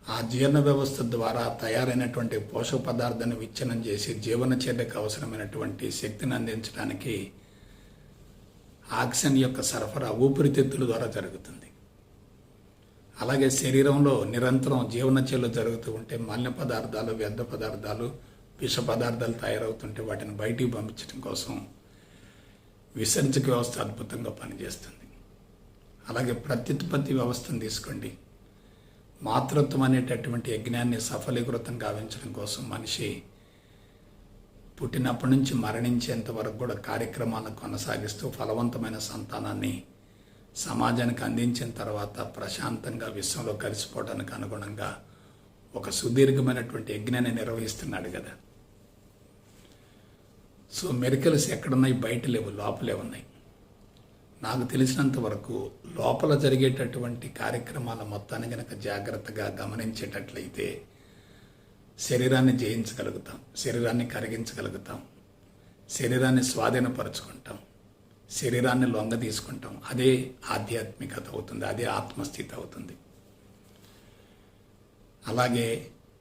ఆ జీర్ణ వ్యవస్థ ద్వారా తయారైనటువంటి పోషక పదార్థాన్ని విచ్ఛిన్నం చేసి జీవనచర్యకు అవసరమైనటువంటి శక్తిని అందించడానికి ఆక్సిజన్ యొక్క సరఫరా ఊపిరితిత్తుల ద్వారా జరుగుతుంది. అలాగే శరీరంలో నిరంతరం జీవనచర్యలు జరుగుతూ ఉంటే మలిన పదార్థాలు, వ్యర్థ పదార్థాలు, విష పదార్థాలు తయారవుతుంటే వాటిని బయటికి పంపించడం కోసం విసర్జక వ్యవస్థ అద్భుతంగా పనిచేస్తుంది. అలాగే ప్రత్యుత్పత్తి వ్యవస్థను తీసుకోండి. మాతృత్వం అనేటటువంటి యజ్ఞాన్ని సఫలీకృతం గావించడం కోసం మనిషి పుట్టినప్పటి నుంచి మరణించేంత వరకు కూడా కార్యక్రమాలను కొనసాగిస్తూ ఫలవంతమైన సంతానాన్ని సమాజానికి అందించిన తర్వాత ప్రశాంతంగా విశ్వంలో కలిసిపోవడానికి అనుగుణంగా ఒక సుదీర్ఘమైనటువంటి యజ్ఞాన్ని నిర్వహిస్తున్నాడు కదా. సో మెరికల్స్ ఎక్కడున్నాయి? బయట లేవు, లోపలే ఉన్నాయి. నాకు తెలిసినంత వరకు లోపల జరిగేటటువంటి కార్యక్రమాల మొత్తాన్ని కనుక జాగ్రత్తగా గమనించేటట్లయితే శరీరాన్ని జయించగలుగుతాం, శరీరాన్ని కరిగించగలుగుతాం, శరీరాన్ని స్వాధీనపరుచుకుంటాం, శరీరాన్ని లొంగ తీసుకుంటాం. అదే ఆధ్యాత్మికత అవుతుంది, అదే ఆత్మస్థితి అవుతుంది. అలాగే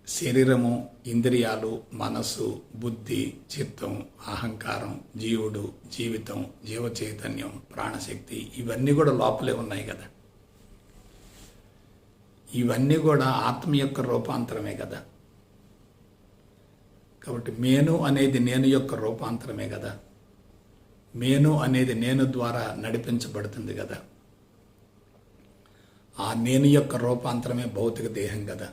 శరీరము, ఇంద్రియాలు, మనసు, బుద్ధి, చిత్తం, అహంకారం, జీవుడు, జీవితం, జీవ చైతన్యం, ప్రాణశక్తి ఇవన్నీ కూడా లోపలే ఉన్నాయి కదా. ఇవన్నీ కూడా ఆత్మ యొక్క రూపాంతరమే కదా. కాబట్టి మేను అనేది నేను యొక్క రూపాంతరమే కదా. మేను అనేది నేను ద్వారా నడిపించబడుతుంది కదా. ఆ నేను యొక్క రూపాంతరమే భౌతిక దేహం కదా.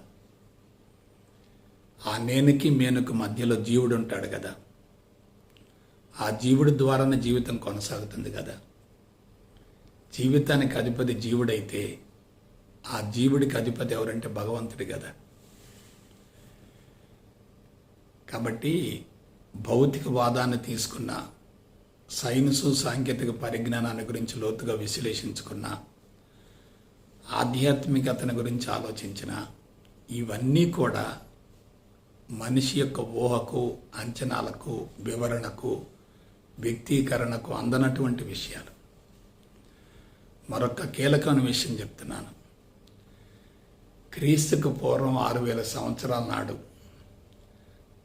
ఆ నేనుకి మేనుకు మధ్యలో జీవుడు ఉంటాడు కదా. ఆ జీవుడి ద్వారానే జీవితం కొనసాగుతుంది కదా. జీవితానికి అధిపతి జీవుడైతే ఆ జీవుడికి అధిపతి ఎవరంటే భగవంతుడి కదా. కాబట్టి భౌతికవాదాన్ని తీసుకున్న, సైన్సు సాంకేతిక పరిజ్ఞానాన్ని గురించి లోతుగా విశ్లేషించుకున్న, ఆధ్యాత్మికతను గురించి ఆలోచించిన ఇవన్నీ కూడా మనిషి యొక్క ఊహకు, అంచనాలకు, వివరణకు, వ్యక్తీకరణకు అందనటువంటి విషయాలు. మరొక కీలకమైన విషయం చెప్తున్నాను. క్రీస్తుకు పూర్వం 6000 సంవత్సరాల నాడు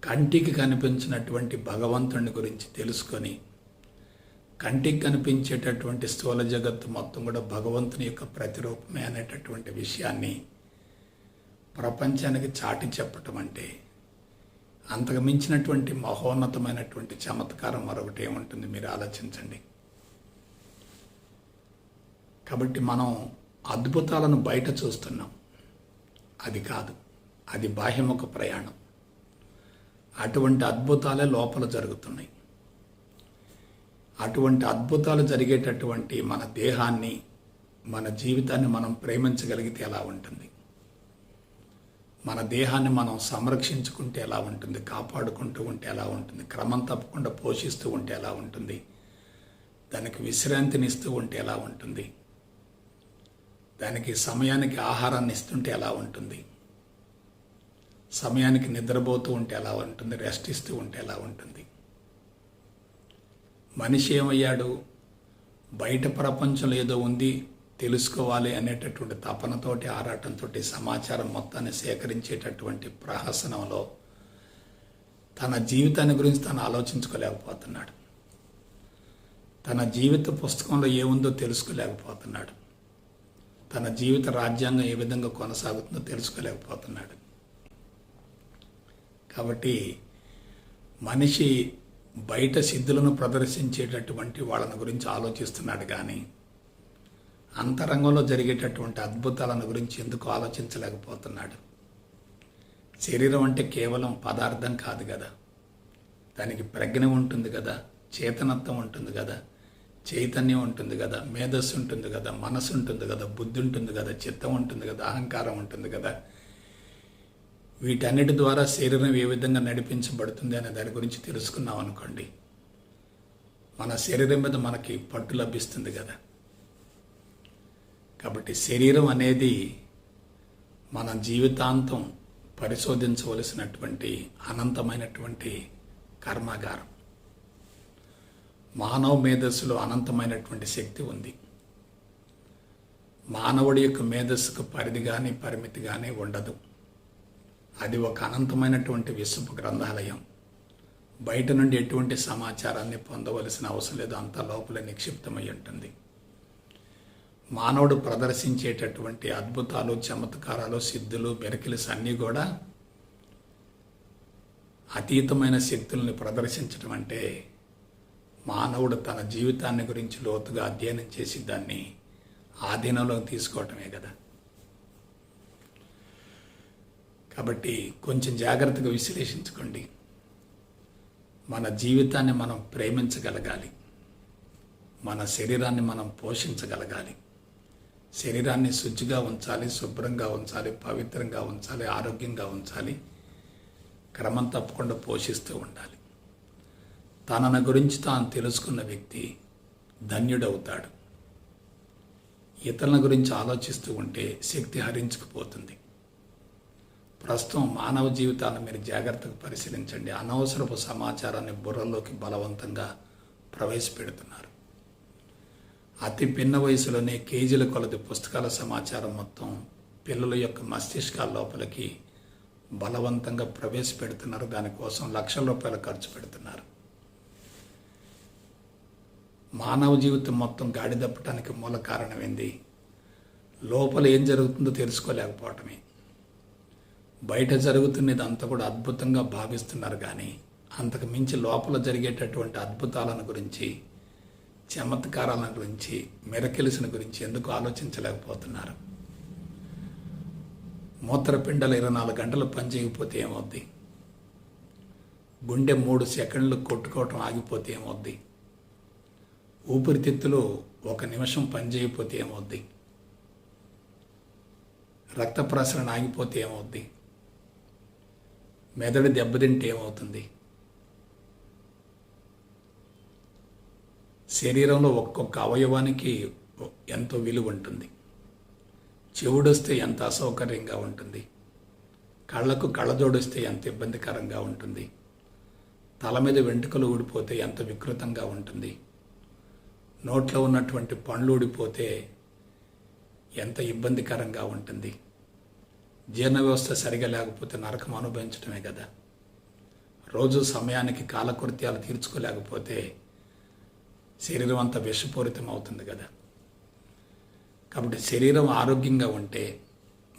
కంటికి కనిపించినటువంటి భగవంతుని గురించి తెలుసుకొని కంటికి కనిపించేటటువంటి స్థూల జగత్తు మొత్తం కూడా భగవంతుని యొక్క ప్రతిరూపమే అనేటటువంటి విషయాన్ని ప్రపంచానికి చాటి చెప్పటం అంటే అంతకు మించినటువంటి మహోన్నతమైనటువంటి చమత్కారం మరొకటి ఏముంటుంది? మీరు ఆలోచించండి. కాబట్టి మనం అద్భుతాలను బయట చూస్తున్నాం, అది కాదు, అది బాహ్యముఖ ప్రయాణం. అటువంటి అద్భుతాలే లోపల జరుగుతున్నాయి. అటువంటి అద్భుతాలు జరిగేటటువంటి మన దేహాన్ని, మన జీవితాన్ని మనం ప్రేమించగలిగితే ఎలా ఉంటుంది? మన దేహాన్ని మనం సంరక్షించుకుంటే ఎలా ఉంటుంది? కాపాడుకుంటూ ఉంటే ఎలా ఉంటుంది? క్రమం తప్పకుండా పోషిస్తూ ఉంటే ఎలా ఉంటుంది? దానికి విశ్రాంతినిస్తూ ఉంటే ఎలా ఉంటుంది? దానికి సమయానికి ఆహారాన్ని ఇస్తుంటే ఎలా ఉంటుంది? సమయానికి నిద్రపోతూ ఉంటే ఎలా ఉంటుంది? రెస్ట్ ఇస్తూ ఉంటే ఎలా ఉంటుంది? మనిషి ఏమయ్యాడు? బయట ప్రపంచంలో ఏదో ఉంది తెలుసుకోవాలి అనేటటువంటి తపనతోటి ఆరాటంతో సమాచారం మొత్తాన్ని సేకరించేటటువంటి ప్రహసనంలో తన జీవితాన్ని గురించి తను ఆలోచించుకోలేకపోతున్నాడు. తన జీవిత పుస్తకంలో ఏముందో తెలుసుకోలేకపోతున్నాడు. తన జీవిత రాజ్యాంగం ఏ విధంగా కొనసాగుతుందో తెలుసుకోలేకపోతున్నాడు. కాబట్టి మనిషి బయట సిద్ధులను ప్రదర్శించేటటువంటి వాళ్ళని గురించి ఆలోచిస్తున్నాడు కానీ అంతరంగంలో జరిగేటటువంటి అద్భుతాలను గురించి ఎందుకు ఆలోచించలేకపోతున్నాడు. శరీరం అంటే కేవలం పదార్థం కాదు కదా, దానికి ప్రజ్ఞ ఉంటుంది కదా, చేతనత్వం ఉంటుంది కదా, చైతన్యం ఉంటుంది కదా, మేధస్సు ఉంటుంది కదా, మనసు ఉంటుంది కదా, బుద్ధి ఉంటుంది కదా, చిత్తం ఉంటుంది కదా, అహంకారం ఉంటుంది కదా. వీటన్నిటి ద్వారా శరీరం ఏ విధంగా నడిపించబడుతుంది అనే దాని గురించి తెలుసుకున్నాం అనుకోండి, మన శరీరం మీద మనకి పట్టు లభిస్తుంది కదా. కాబట్టి శరీరం అనేది మన జీవితాంతం పరిశోధించవలసినటువంటి అనంతమైనటువంటి కర్మాగారం. మానవ మేధస్సులో అనంతమైనటువంటి శక్తి ఉంది. మానవుడి యొక్క మేధస్సుకు పరిధి కానీ పరిమితి కానీ ఉండదు. అది ఒక అనంతమైనటువంటి విశ్వపు గ్రంథాలయం. బయట నుండి ఎటువంటి సమాచారాన్ని పొందవలసిన అవసరం లేదు, అంతా లోపలే నిక్షిప్తమై ఉంటుంది. మానవుడు ప్రదర్శించేటటువంటి అద్భుతాలు, చమత్కారాలు, సిద్ధులు, మెరకిల్స్ అన్నీ కూడా అతీతమైన శక్తుల్ని ప్రదర్శించడం అంటే మానవుడు తన జీవితాన్ని గురించి లోతుగా అధ్యయనం చేసి దాన్ని ఆధీనంలోకి తీసుకోవటమే కదా. కాబట్టి కొంచెం జాగ్రత్తగా విశ్లేషించుకోండి. మన జీవితాన్ని మనం ప్రేమించగలగాలి, మన శరీరాన్ని మనం పోషించగలగాలి. శరీరాన్ని శుచిగా ఉంచాలి, శుభ్రంగా ఉంచాలి, పవిత్రంగా ఉంచాలి, ఆరోగ్యంగా ఉంచాలి, క్రమం తప్పకుండా పోషిస్తూ ఉండాలి. తనను గురించి తాను తెలుసుకున్న వ్యక్తి ధన్యుడవుతాడు. ఇతరుల గురించి ఆలోచిస్తూ ఉంటే శక్తి హరించుకుపోతుంది. ప్రస్తుతం మానవ జీవితాలను మీరు జాగ్రత్తగా పరిశీలించండి. అనవసరపు సమాచారాన్ని బుర్రలోకి బలవంతంగా ప్రవేశపెడుతున్నారు. అతి పిన్న వయసులోనే కేజీల కొలది పుస్తకాల సమాచారం మొత్తం పిల్లల యొక్క మస్తిష్కాల లోపలికి బలవంతంగా ప్రవేశపెడుతున్నారు. దానికోసం లక్షల రూపాయలు ఖర్చు పెడుతున్నారు. మానవ జీవితం మొత్తం గాడి తప్పటానికి మూల కారణం ఏంది? లోపల ఏం జరుగుతుందో తెలుసుకోలేకపోవటమే. బయట జరుగుతున్నది అంతా కూడా అద్భుతంగా భావిస్తున్నారు కానీ అంతకు మించి లోపల జరిగేటటువంటి అద్భుతాలను గురించి, చమత్కారాల గురించి, మెరకెలిసిన గురించి ఎందుకు ఆలోచించలేకపోతున్నారు? మూత్రపిండాలు 24 గంటలు పనిచేయకపోతే ఏమవుద్ది? గుండె 3 సెకండ్లు కొట్టుకోవటం ఆగిపోతే ఏమవుద్ది? ఊపిరితిత్తులు 1 నిమిషం పనిచేయకపోతే ఏమవుద్ది? రక్త ప్రసరణ ఆగిపోతే ఏమవుద్ది? మెదడు దెబ్బతింటే ఏమవుతుంది? శరీరంలో ఒక్కొక్క అవయవానికి ఎంతో విలువ ఉంటుంది. చెవుడొస్తే ఎంత అసౌకర్యంగా ఉంటుంది, కళ్ళకు కళ్ళజోడొస్తే ఎంత ఇబ్బందికరంగా ఉంటుంది, తల మీద వెంట్రుకలు ఊడిపోతే ఎంత వికృతంగా ఉంటుంది, నోట్లో ఉన్నటువంటి పండ్లు ఊడిపోతే ఎంత ఇబ్బందికరంగా ఉంటుంది. జీర్ణ వ్యవస్థ సరిగా లేకపోతే నరకం అనుభవించడమే కదా. రోజు సమయానికి కాలకృత్యాలు తీర్చుకోలేకపోతే శరీరం అంతా విషపూరితం అవుతుంది కదా. కాబట్టి శరీరం ఆరోగ్యంగా ఉంటే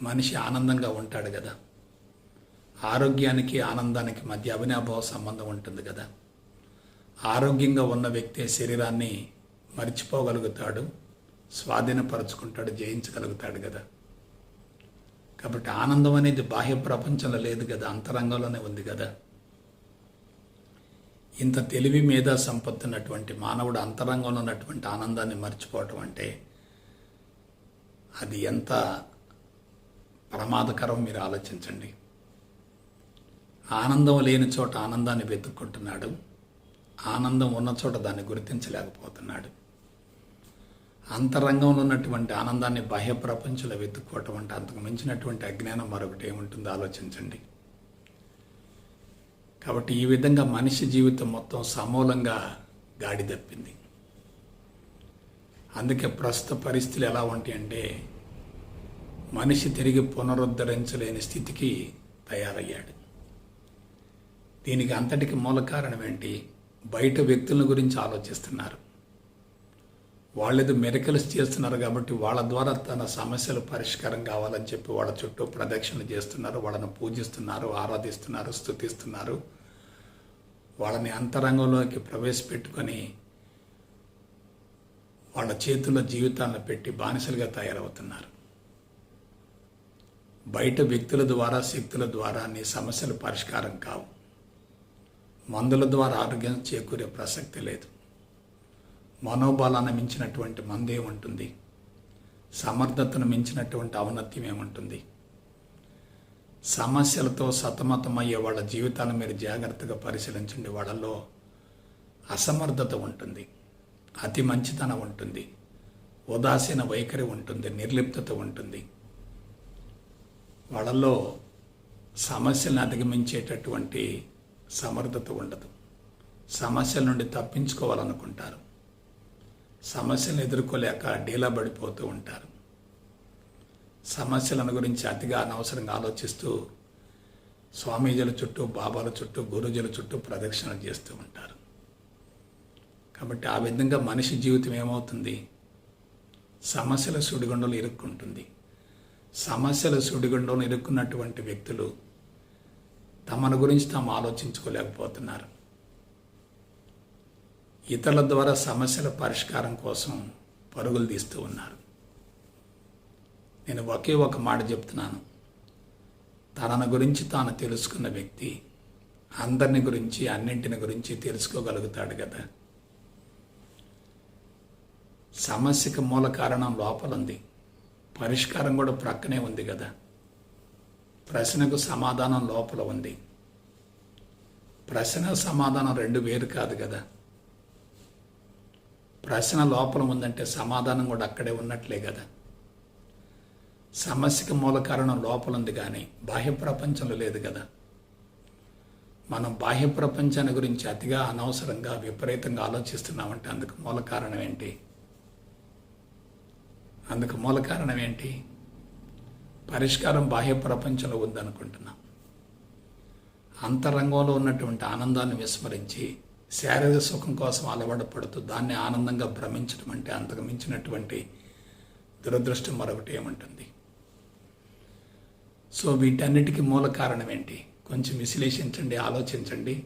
మనిషి ఆనందంగా ఉంటాడు కదా. ఆరోగ్యానికి ఆనందానికి మధ్య అవినాభావ సంబంధం ఉంటుంది కదా. ఆరోగ్యంగా ఉన్న వ్యక్తి శరీరాన్ని మర్చిపోగలుగుతాడు, స్వాధీనపరచుకుంటాడు, జయించగలుగుతాడు కదా. కాబట్టి ఆనందం అనేది బాహ్య ప్రపంచంలో లేదు కదా, అంతరంగంలోనే ఉంది కదా. ఇంత తెలివి మీద సంపత్తున్నటువంటి మానవుడు అంతరంగంలో ఉన్నటువంటి ఆనందాన్ని మర్చిపోవటం అంటే అది ఎంత ప్రమాదకరం మీరు ఆలోచించండి. ఆనందం లేని చోట ఆనందాన్ని వెతుక్కుంటున్నాడు, ఆనందం ఉన్న చోట దాన్ని గుర్తించలేకపోతున్నాడు. అంతరంగంలో ఉన్నటువంటి ఆనందాన్ని బాహ్య ప్రపంచంలో వెతుక్కోవటం అంటే అంతకు మించినటువంటి అజ్ఞానం మరొకటి ఏముంటుందో ఆలోచించండి. కాబట్టి ఈ విధంగా మనిషి జీవితం మొత్తం సమూలంగా గాడి తప్పింది. అందుకే ప్రస్తుత పరిస్థితులు ఎలా ఉంటాయంటే మనిషి తిరిగి పునరుద్ధరించలేని స్థితికి తయారయ్యాడు. దీనికి అంతటికి మూల కారణం ఏంటి? బయట వ్యక్తుల గురించి ఆలోచిస్తున్నారు. వాళ్ళేదో మిరకల్స్ చేస్తున్నారు కాబట్టి వాళ్ళ ద్వారా తన సమస్యలు పరిష్కారం కావాలని చెప్పి వాళ్ళ చుట్టూ ప్రదక్షిణలు చేస్తున్నారు, వాళ్ళని పూజిస్తున్నారు, ఆరాధిస్తున్నారు, స్తుతిస్తున్నారు. వాళ్ళని అంతరంగంలోకి ప్రవేశపెట్టుకొని వాళ్ళ చేతుల్లో జీవితాలను పెట్టి బానిసలుగా తయారవుతున్నారు. బయట వ్యక్తుల ద్వారా, శక్తుల ద్వారా నీ సమస్యలు పరిష్కారం కావు. మందుల ద్వారా ఆరోగ్యం చేకూరే ప్రసక్తి లేదు. మనోబలాన్ని మించినటువంటి మందు ఏముంటుంది? సమర్థతను మించినటువంటి ఔన్నత్యం ఏముంటుంది? సమస్యలతో సతమతమయ్యే వాళ్ళ జీవితాలను మీరు జాగ్రత్తగా పరిశీలించండి. వాళ్ళలో అసమర్థత ఉంటుంది, అతి మంచితనం ఉంటుంది, ఉదాసీన వైఖరి ఉంటుంది, నిర్లిప్తత ఉంటుంది. వాళ్ళలో సమస్యలను అధిగమించేటటువంటి సమర్థత ఉండదు. సమస్యల నుండి తప్పించుకోవాలనుకుంటారు. సమస్యలను ఎదుర్కోలేక డీలా పడిపోతూ ఉంటారు. సమస్యలను గురించి అతిగా అనవసరంగా ఆలోచిస్తూ స్వామీజీల చుట్టూ, బాబాల చుట్టూ, గురుజుల చుట్టూ ప్రదక్షిణలు చేస్తూ ఉంటారు. కాబట్టి ఆ విధంగా మనిషి జీవితం ఏమవుతుంది? సమస్యల సుడిగుండంలో ఇరుక్కుంటుంది. సమస్యల సుడిగుండంలో ఇరుక్కున్నటువంటి వ్యక్తులు తమను గురించి తాము ఆలోచించుకోలేకపోతున్నారు. ఇతరుల ద్వారా సమస్యల పరిష్కారం కోసం పరుగులు తీస్తూ ఉన్నారు. నేను ఒకే ఒక మాట చెప్తున్నాను. తనను గురించి తాను తెలుసుకున్న వ్యక్తి అందరిని గురించి, అన్నింటిని గురించి తెలుసుకోగలుగుతాడు కదా. సమస్యకు మూల కారణం లోపల ఉంది, పరిష్కారం కూడా ప్రక్కనే ఉంది కదా. ప్రశ్నకు సమాధానం లోపల ఉంది. ప్రశ్న సమాధానం రెండు వేరు కాదు కదా. ప్రశ్న లోపల ఉందంటే సమాధానం కూడా అక్కడే ఉన్నట్లే కదా. సమస్యకు మూల కారణం లోపల ఉంది కానీ బాహ్య ప్రపంచంలో లేదు కదా. మనం బాహ్య ప్రపంచాన్ని గురించి అతిగా, అనవసరంగా, విపరీతంగా ఆలోచిస్తున్నామంటే అందుకు మూల కారణం ఏంటి? అందుకు మూల కారణం ఏంటి? పరిష్కారం బాహ్య ప్రపంచంలో ఉందనుకుంటున్నాం. అంతరంగంలో ఉన్నటువంటి ఆనందాన్ని విస్మరించి శారీరక సుఖం కోసం అలవాటు పడుతూ దాన్ని ఆనందంగా భ్రమించడం అంటే అంతకు మించినటువంటి దురదృష్టం మరొకటి ఏముంటుంది? సో వీటన్నిటికీ మూల కారణం ఏంటి? కొంచెం విశ్లేషించండి, ఆలోచించండి,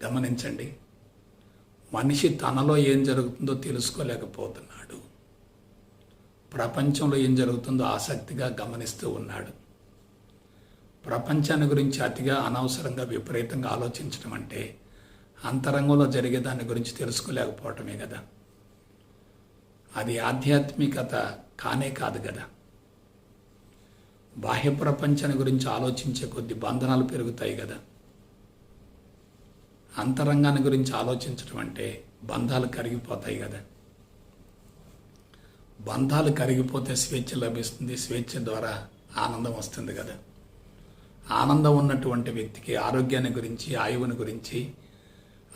గమనించండి. మనిషి తనలో ఏం జరుగుతుందో తెలుసుకోలేకపోతున్నాడు. ప్రపంచంలో ఏం జరుగుతుందో ఆసక్తిగా గమనిస్తూ ఉన్నాడు. ప్రపంచాన్ని గురించి అతిగా, అనవసరంగా, విపరీతంగా ఆలోచించడం అంటే అంతరంగంలో జరిగే దాని గురించి తెలుసుకోలేకపోవటమే కదా. అది ఆధ్యాత్మికత కానే కాదు కదా. బాహ్య ప్రపంచాన్ని గురించి ఆలోచించే కొద్ది బంధనాలు పెరుగుతాయి కదా. అంతరంగాన్ని గురించి ఆలోచించడం అంటే బంధాలు కరిగిపోతాయి కదా. బంధాలు కరిగిపోతే స్వేచ్ఛ లభిస్తుంది. స్వేచ్ఛ ద్వారా ఆనందం వస్తుంది కదా. ఆనందం ఉన్నటువంటి వ్యక్తికి ఆరోగ్యాన్ని గురించి, ఆయువుని గురించి,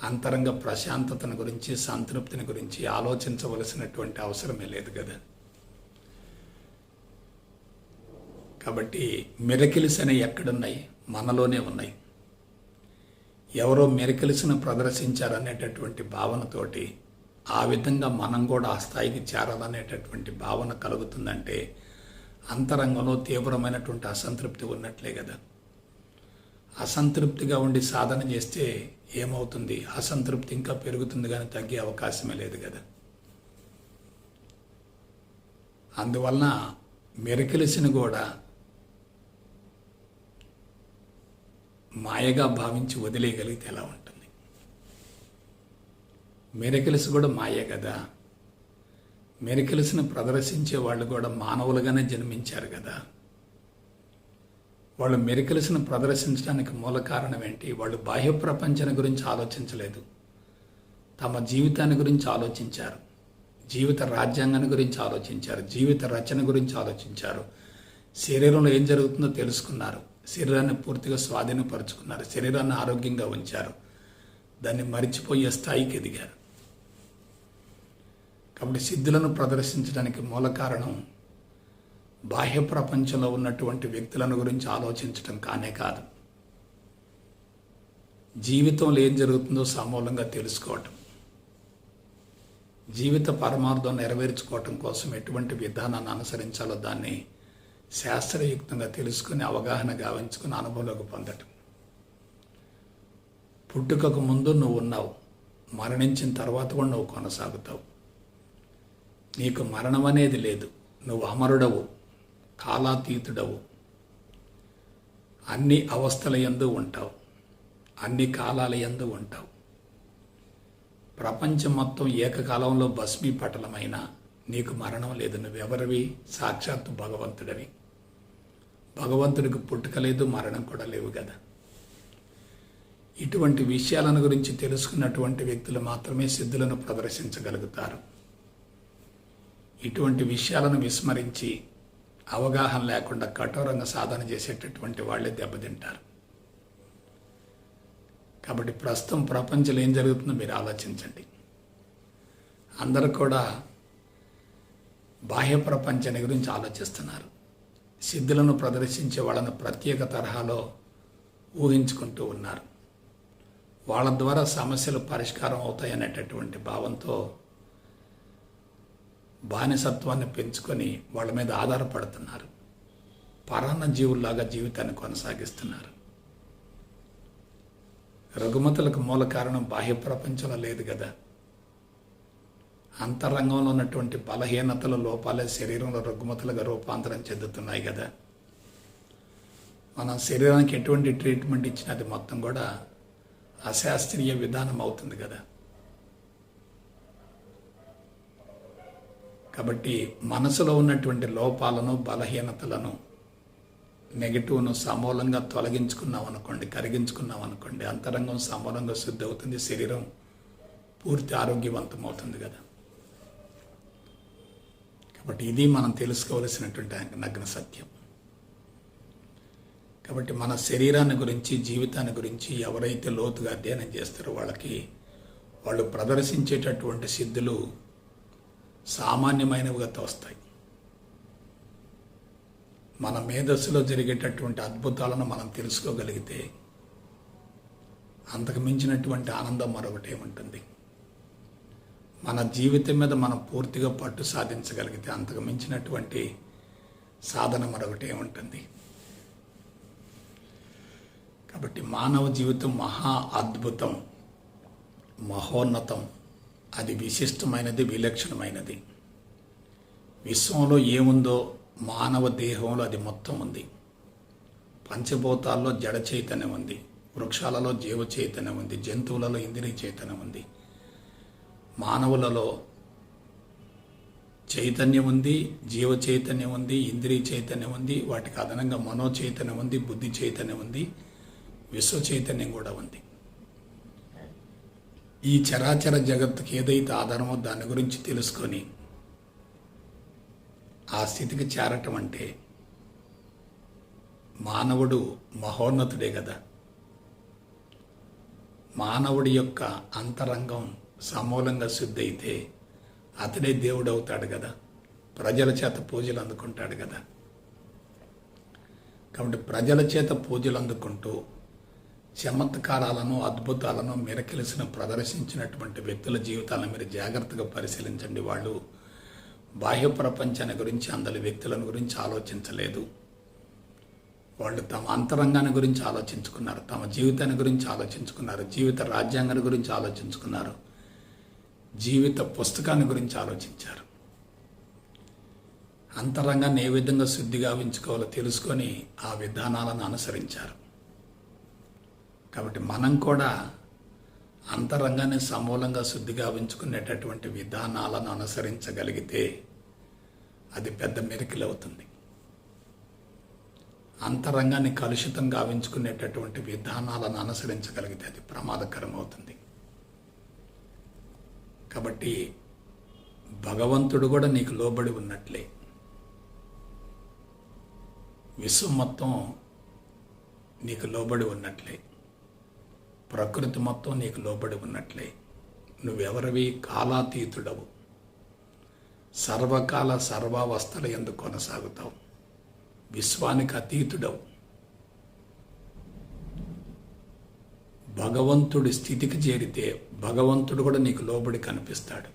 అంతరంగ ప్రశాంతతను గురించి, సంతృప్తిని గురించి ఆలోచించవలసినటువంటి అవసరమే లేదు కదా. కాబట్టి మిరకిల్స్ అనేవి ఎక్కడున్నాయి? మనలోనే ఉన్నాయి. ఎవరో మిరకిల్స్ను ప్రదర్శించారనేటటువంటి భావనతోటి ఆ విధంగా మనం కూడా ఆ స్థాయికి చేరాలనేటటువంటి భావన కలుగుతుందంటే అంతరంగంలో తీవ్రమైనటువంటి అసంతృప్తి ఉన్నట్లే కదా. అసంతృప్తిగా ఉండి సాధన చేస్తే ఏమవుతుంది? అసంతృప్తి ఇంకా పెరుగుతుంది కానీ తగ్గే అవకాశమే లేదు కదా. అందువలన మిరకిల్స్ని కూడా మాయగా భావించి వదిలేయగలిగితే ఎలా ఉంటుంది? మిరకిల్స్ కూడా మాయే కదా. మిరకిల్స్ని ప్రదర్శించే వాళ్ళు కూడా మానవులుగానే జన్మించారు కదా. వాళ్ళు మిరకిల్స్ను ప్రదర్శించడానికి మూల కారణం ఏంటి? వాళ్ళు బాహ్య ప్రపంచాన్ని గురించి ఆలోచించలేదు, తమ జీవితాన్ని గురించి ఆలోచించారు, జీవిత రాజ్యాంగాన్ని గురించి ఆలోచించారు, జీవిత రచన గురించి ఆలోచించారు, శరీరంలో ఏం జరుగుతుందో తెలుసుకున్నారు, శరీరాన్ని పూర్తిగా స్వాధీనపరుచుకున్నారు, శరీరాన్ని ఆరోగ్యంగా ఉంచారు, దాన్ని మరిచిపోయే స్థాయికి ఎదిగారు. కాబట్టి సిద్ధులను ప్రదర్శించడానికి మూల కారణం బాహ్య ప్రపంచంలో ఉన్నటువంటి వ్యక్తులను గురించి ఆలోచించడం కానే కాదు. జీవితంలో ఏం జరుగుతుందో సమూలంగా తెలుసుకోవటం, జీవిత పరమార్థం నెరవేర్చుకోవటం కోసం ఎటువంటి విధానాన్ని అనుసరించాలో దాన్ని శాస్త్రయుక్తంగా తెలుసుకుని అవగాహన గావించుకుని అనుభవంలోకి పొందటం. పుట్టుకకు ముందు నువ్వు ఉన్నావు, మరణించిన తర్వాత కూడా నువ్వు కొనసాగుతావు. నీకు మరణం అనేది లేదు. నువ్వు అమరుడవు, కాలాతీతుడవు, అన్ని అవస్థల యందు ఉంటావు, అన్ని కాలాల యందు ఉంటావు. ప్రపంచం మొత్తం ఏకకాలంలో భస్మీపటలమైన నీకు మరణం లేదు. నువ్వెవరివి? సాక్షాత్తు భగవంతుడివి. భగవంతుడికి పుట్టుక లేదు, మరణం కూడా లేవు కదా. ఇటువంటి విషయాలను గురించి తెలుసుకున్నటువంటి వ్యక్తులు మాత్రమే సిద్ధులను ప్రదర్శించగలుగుతారు. ఇటువంటి విషయాలను విస్మరించి అవగాహన లేకుండా కఠోరంగా సాధన చేసేటటువంటి వాళ్ళే దెబ్బతింటారు. కాబట్టి ప్రస్తుతం ప్రపంచంలో ఏం జరుగుతుందో మీరు ఆలోచించండి. అందరూ కూడా బాహ్య ప్రపంచాన్ని గురించి ఆలోచిస్తున్నారు. సిద్ధులను ప్రదర్శించే వాళ్ళను ప్రత్యేక తరహాలో ఊహించుకుంటూ ఉన్నారు. వాళ్ళ ద్వారా సమస్యలు పరిష్కారం అవుతాయనేటటువంటి భావంతో బానిసత్వాన్ని పెంచుకొని వాళ్ళ మీద ఆధారపడుతున్నారు. పరాన్న జీవుల్లాగా జీవితాన్ని కొనసాగిస్తున్నారు. రుగ్మతలకు మూల కారణం బాహ్య ప్రపంచంలో లేదు కదా. అంతరంగంలో ఉన్నటువంటి బలహీనతల లోపాలే శరీరంలో రుగ్మతలుగా రూపాంతరం చెందుతున్నాయి కదా. మనం శరీరానికి ఎటువంటి ట్రీట్మెంట్ ఇచ్చినా అది మొత్తం కూడా అశాస్త్రీయ విధానం అవుతుంది కదా. కాబట్టి మనసులో ఉన్నటువంటి లోపాలను, బలహీనతలను, నెగిటివ్ను సమూలంగా తొలగించుకున్నాం అనుకోండి, కరిగించుకున్నాం అనుకోండి, అంతరంగం సమూలంగా శుద్ధి అవుతుంది, శరీరం పూర్తి ఆరోగ్యవంతం అవుతుంది కదా. కాబట్టి ఇది మనం తెలుసుకోవలసినటువంటి నగ్న సత్యం. కాబట్టి మన శరీరాన్ని గురించి, జీవితాన్ని గురించి ఎవరైతే లోతుగా అధ్యయనం చేస్తారో వాళ్ళు ప్రదర్శించేటటువంటి సిద్ధులు సామాన్యమైనవిగా తోస్తాయి. మన మేధస్సులో జరిగేటటువంటి అద్భుతాలను మనం తెలుసుకోగలిగితే అంతకు మించినటువంటి ఆనందం మరొకటి ఏముంటుంది. మన జీవితం మీద మనం పూర్తిగా పట్టు సాధించగలిగితే అంతకు మించినటువంటి సాధన మరొకటి ఏముంటుంది. కాబట్టి మానవ జీవితం మహా అద్భుతం, మహోన్నతం, అది విశిష్టమైనది, విలక్షణమైనది. విశ్వంలో ఏముందో మానవ దేహంలో అది మొత్తం ఉంది. పంచభూతాల్లో జడ చైతన్యం ఉంది, వృక్షాలలో జీవ చైతన్యం ఉంది, జంతువులలో ఇంద్రియ చైతన్యం ఉంది, మానవులలో చైతన్యం ఉంది, జీవ చైతన్యం ఉంది, ఇంద్రియ చైతన్యం ఉంది, వాటికి అదనంగా మనో చైతన్యం ఉంది, బుద్ధి చైతన్యం ఉంది, విశ్వ చైతన్యం కూడా ఉంది. ఈ చరాచర జగత్తుకి ఏదైతే ఆధారమో దాని గురించి తెలుసుకొని ఆ స్థితికి చేరటం అంటే మానవుడు మహోన్నతుడే కదా. మానవుడి యొక్క అంతరంగం సమూలంగా శుద్ధి అయితే అతడే దేవుడు అవుతాడు కదా, ప్రజల చేత పూజలు అందుకుంటాడు కదా. కాబట్టి ప్రజల చేత పూజలు అందుకుంటూ చమత్కారాలను, అద్భుతాలను, మిరకిల్స్ను ప్రదర్శించినటువంటి వ్యక్తుల జీవితాలను మీరు జాగ్రత్తగా పరిశీలించండి. వాళ్ళు బాహ్య ప్రపంచాన్ని గురించి, అందరి వ్యక్తులను గురించి ఆలోచించలేదు. వాళ్ళు తమ అంతరంగాన్ని గురించి ఆలోచించుకున్నారు, తమ జీవితాన్ని గురించి ఆలోచించుకున్నారు, జీవిత రాజ్యాంగాన్ని గురించి ఆలోచించుకున్నారు, జీవిత పుస్తకాన్ని గురించి ఆలోచించారు. అంతరంగాన్ని ఏ విధంగా శుద్ధిగా ఉంచుకోవాలో తెలుసుకొని ఆ విధానాలను అనుసరించారు. కాబట్టి మనం కూడా అంతరంగాన్ని సమూలంగా శుద్ధిగా ఉంచుకునేటటువంటి విధానాలను అనుసరించగలిగితే అది పెద్ద మెరికల్ అవుతుంది. అంతరంగాన్ని కలుషితంగా ఉంచుకునేటటువంటి విధానాలను అనుసరించగలిగితే అది ప్రమాదకరం అవుతుంది. కాబట్టి భగవంతుడు కూడా నీకు లోబడి ఉన్నట్లే, విశ్వం మొత్తం నీకు లోబడి ఉన్నట్లే, ప్రకృతి మొత్తం నీకు లోబడి ఉన్నట్లే. నువ్వెవరివి? కాలాతీతుడవు. సర్వకాల సర్వావస్థల యందు కొనసాగుతావు. విశ్వానికి అతీతుడవు. భగవంతుడి స్థితికి చేరితే భగవంతుడు కూడా నీకు లోబడి కనిపిస్తాడు.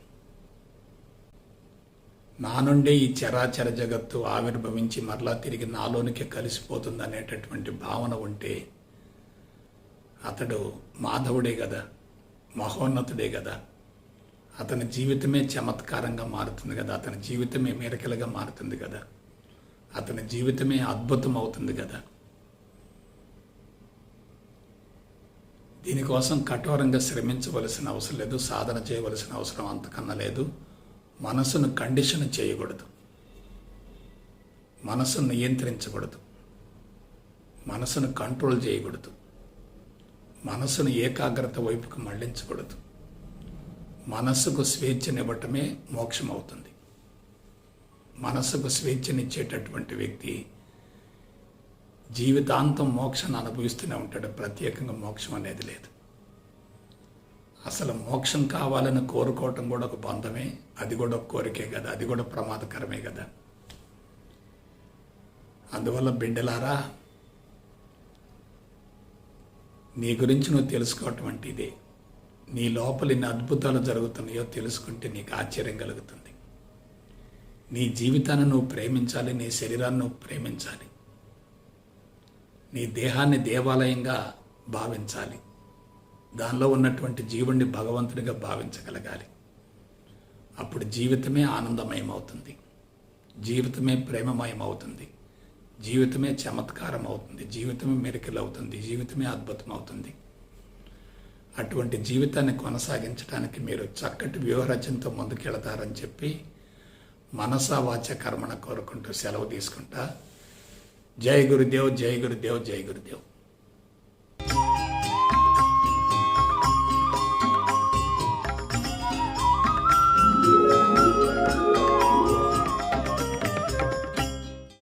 నా నుండే ఈ చరాచర జగత్తు ఆవిర్భవించి మరలా తిరిగి నాలోనికి కలిసిపోతుంది అనేటటువంటి భావన ఉంటే అతడు మాధవుడే కదా, మహోన్నతుడే కదా. అతని జీవితమే చమత్కారంగా మారుతుంది కదా, అతని జీవితమే మిరకలుగా మారుతుంది కదా, అతని జీవితమే అద్భుతం అవుతుంది కదా. దీనికోసం కఠోరంగా శ్రమించవలసిన అవసరం లేదు, సాధన చేయవలసిన అవసరం అంతకన్నా లేదు. మనసును కండిషన్ చేయకూడదు, మనసును నియంత్రించకూడదు, మనసును కంట్రోల్ చేయకూడదు, మనసును ఏకాగ్రత వైపుకు మళ్లించకూడదు. మనస్సుకు స్వేచ్ఛనివ్వటమే మోక్షం అవుతుంది. మనస్సుకు స్వేచ్ఛనిచ్చేటటువంటి వ్యక్తి జీవితాంతం మోక్షాన్ని అనుభవిస్తూనే ఉంటాడు. ప్రత్యేకంగా మోక్షం అనేది లేదు. అసలు మోక్షం కావాలని కోరుకోవటం కూడా ఒక బంధమే, అది కూడా ఒక కోరికే కదా, అది కూడా ప్రమాదకరమే కదా. అందువల్ల బిడ్డలారా, నీ గురించి నువ్వు తెలుసుకోవటం అంటే ఇదే. నీ లోపల ఎన్ని అద్భుతాలు జరుగుతున్నాయో తెలుసుకుంటే నీకు ఆశ్చర్యం కలుగుతుంది. నీ జీవితాన్ని నువ్వు ప్రేమించాలి, నీ శరీరాన్ని నువ్వు ప్రేమించాలి, నీ దేహాన్ని దేవాలయంగా భావించాలి, దానిలో ఉన్నటువంటి జీవుణ్ణి భగవంతుడిగా భావించగలగాలి. అప్పుడు జీవితమే ఆనందమయం అవుతుంది, జీవితమే ప్రేమమయం అవుతుంది, జీవితమే చమత్కారం అవుతుంది, జీవితమే మెరికలు అవుతుంది, జీవితమే అద్భుతం అవుతుంది. అటువంటి జీవితాన్ని కొనసాగించడానికి మీరు చక్కటి వ్యూహరచనతో ముందుకెళతారని చెప్పి మనసా వాచ కర్మణ కోరుకుంటూ సెలవు తీసుకుంటా. జై గురుదేవ్, జై గురుదేవ్, జై గురుదేవ్.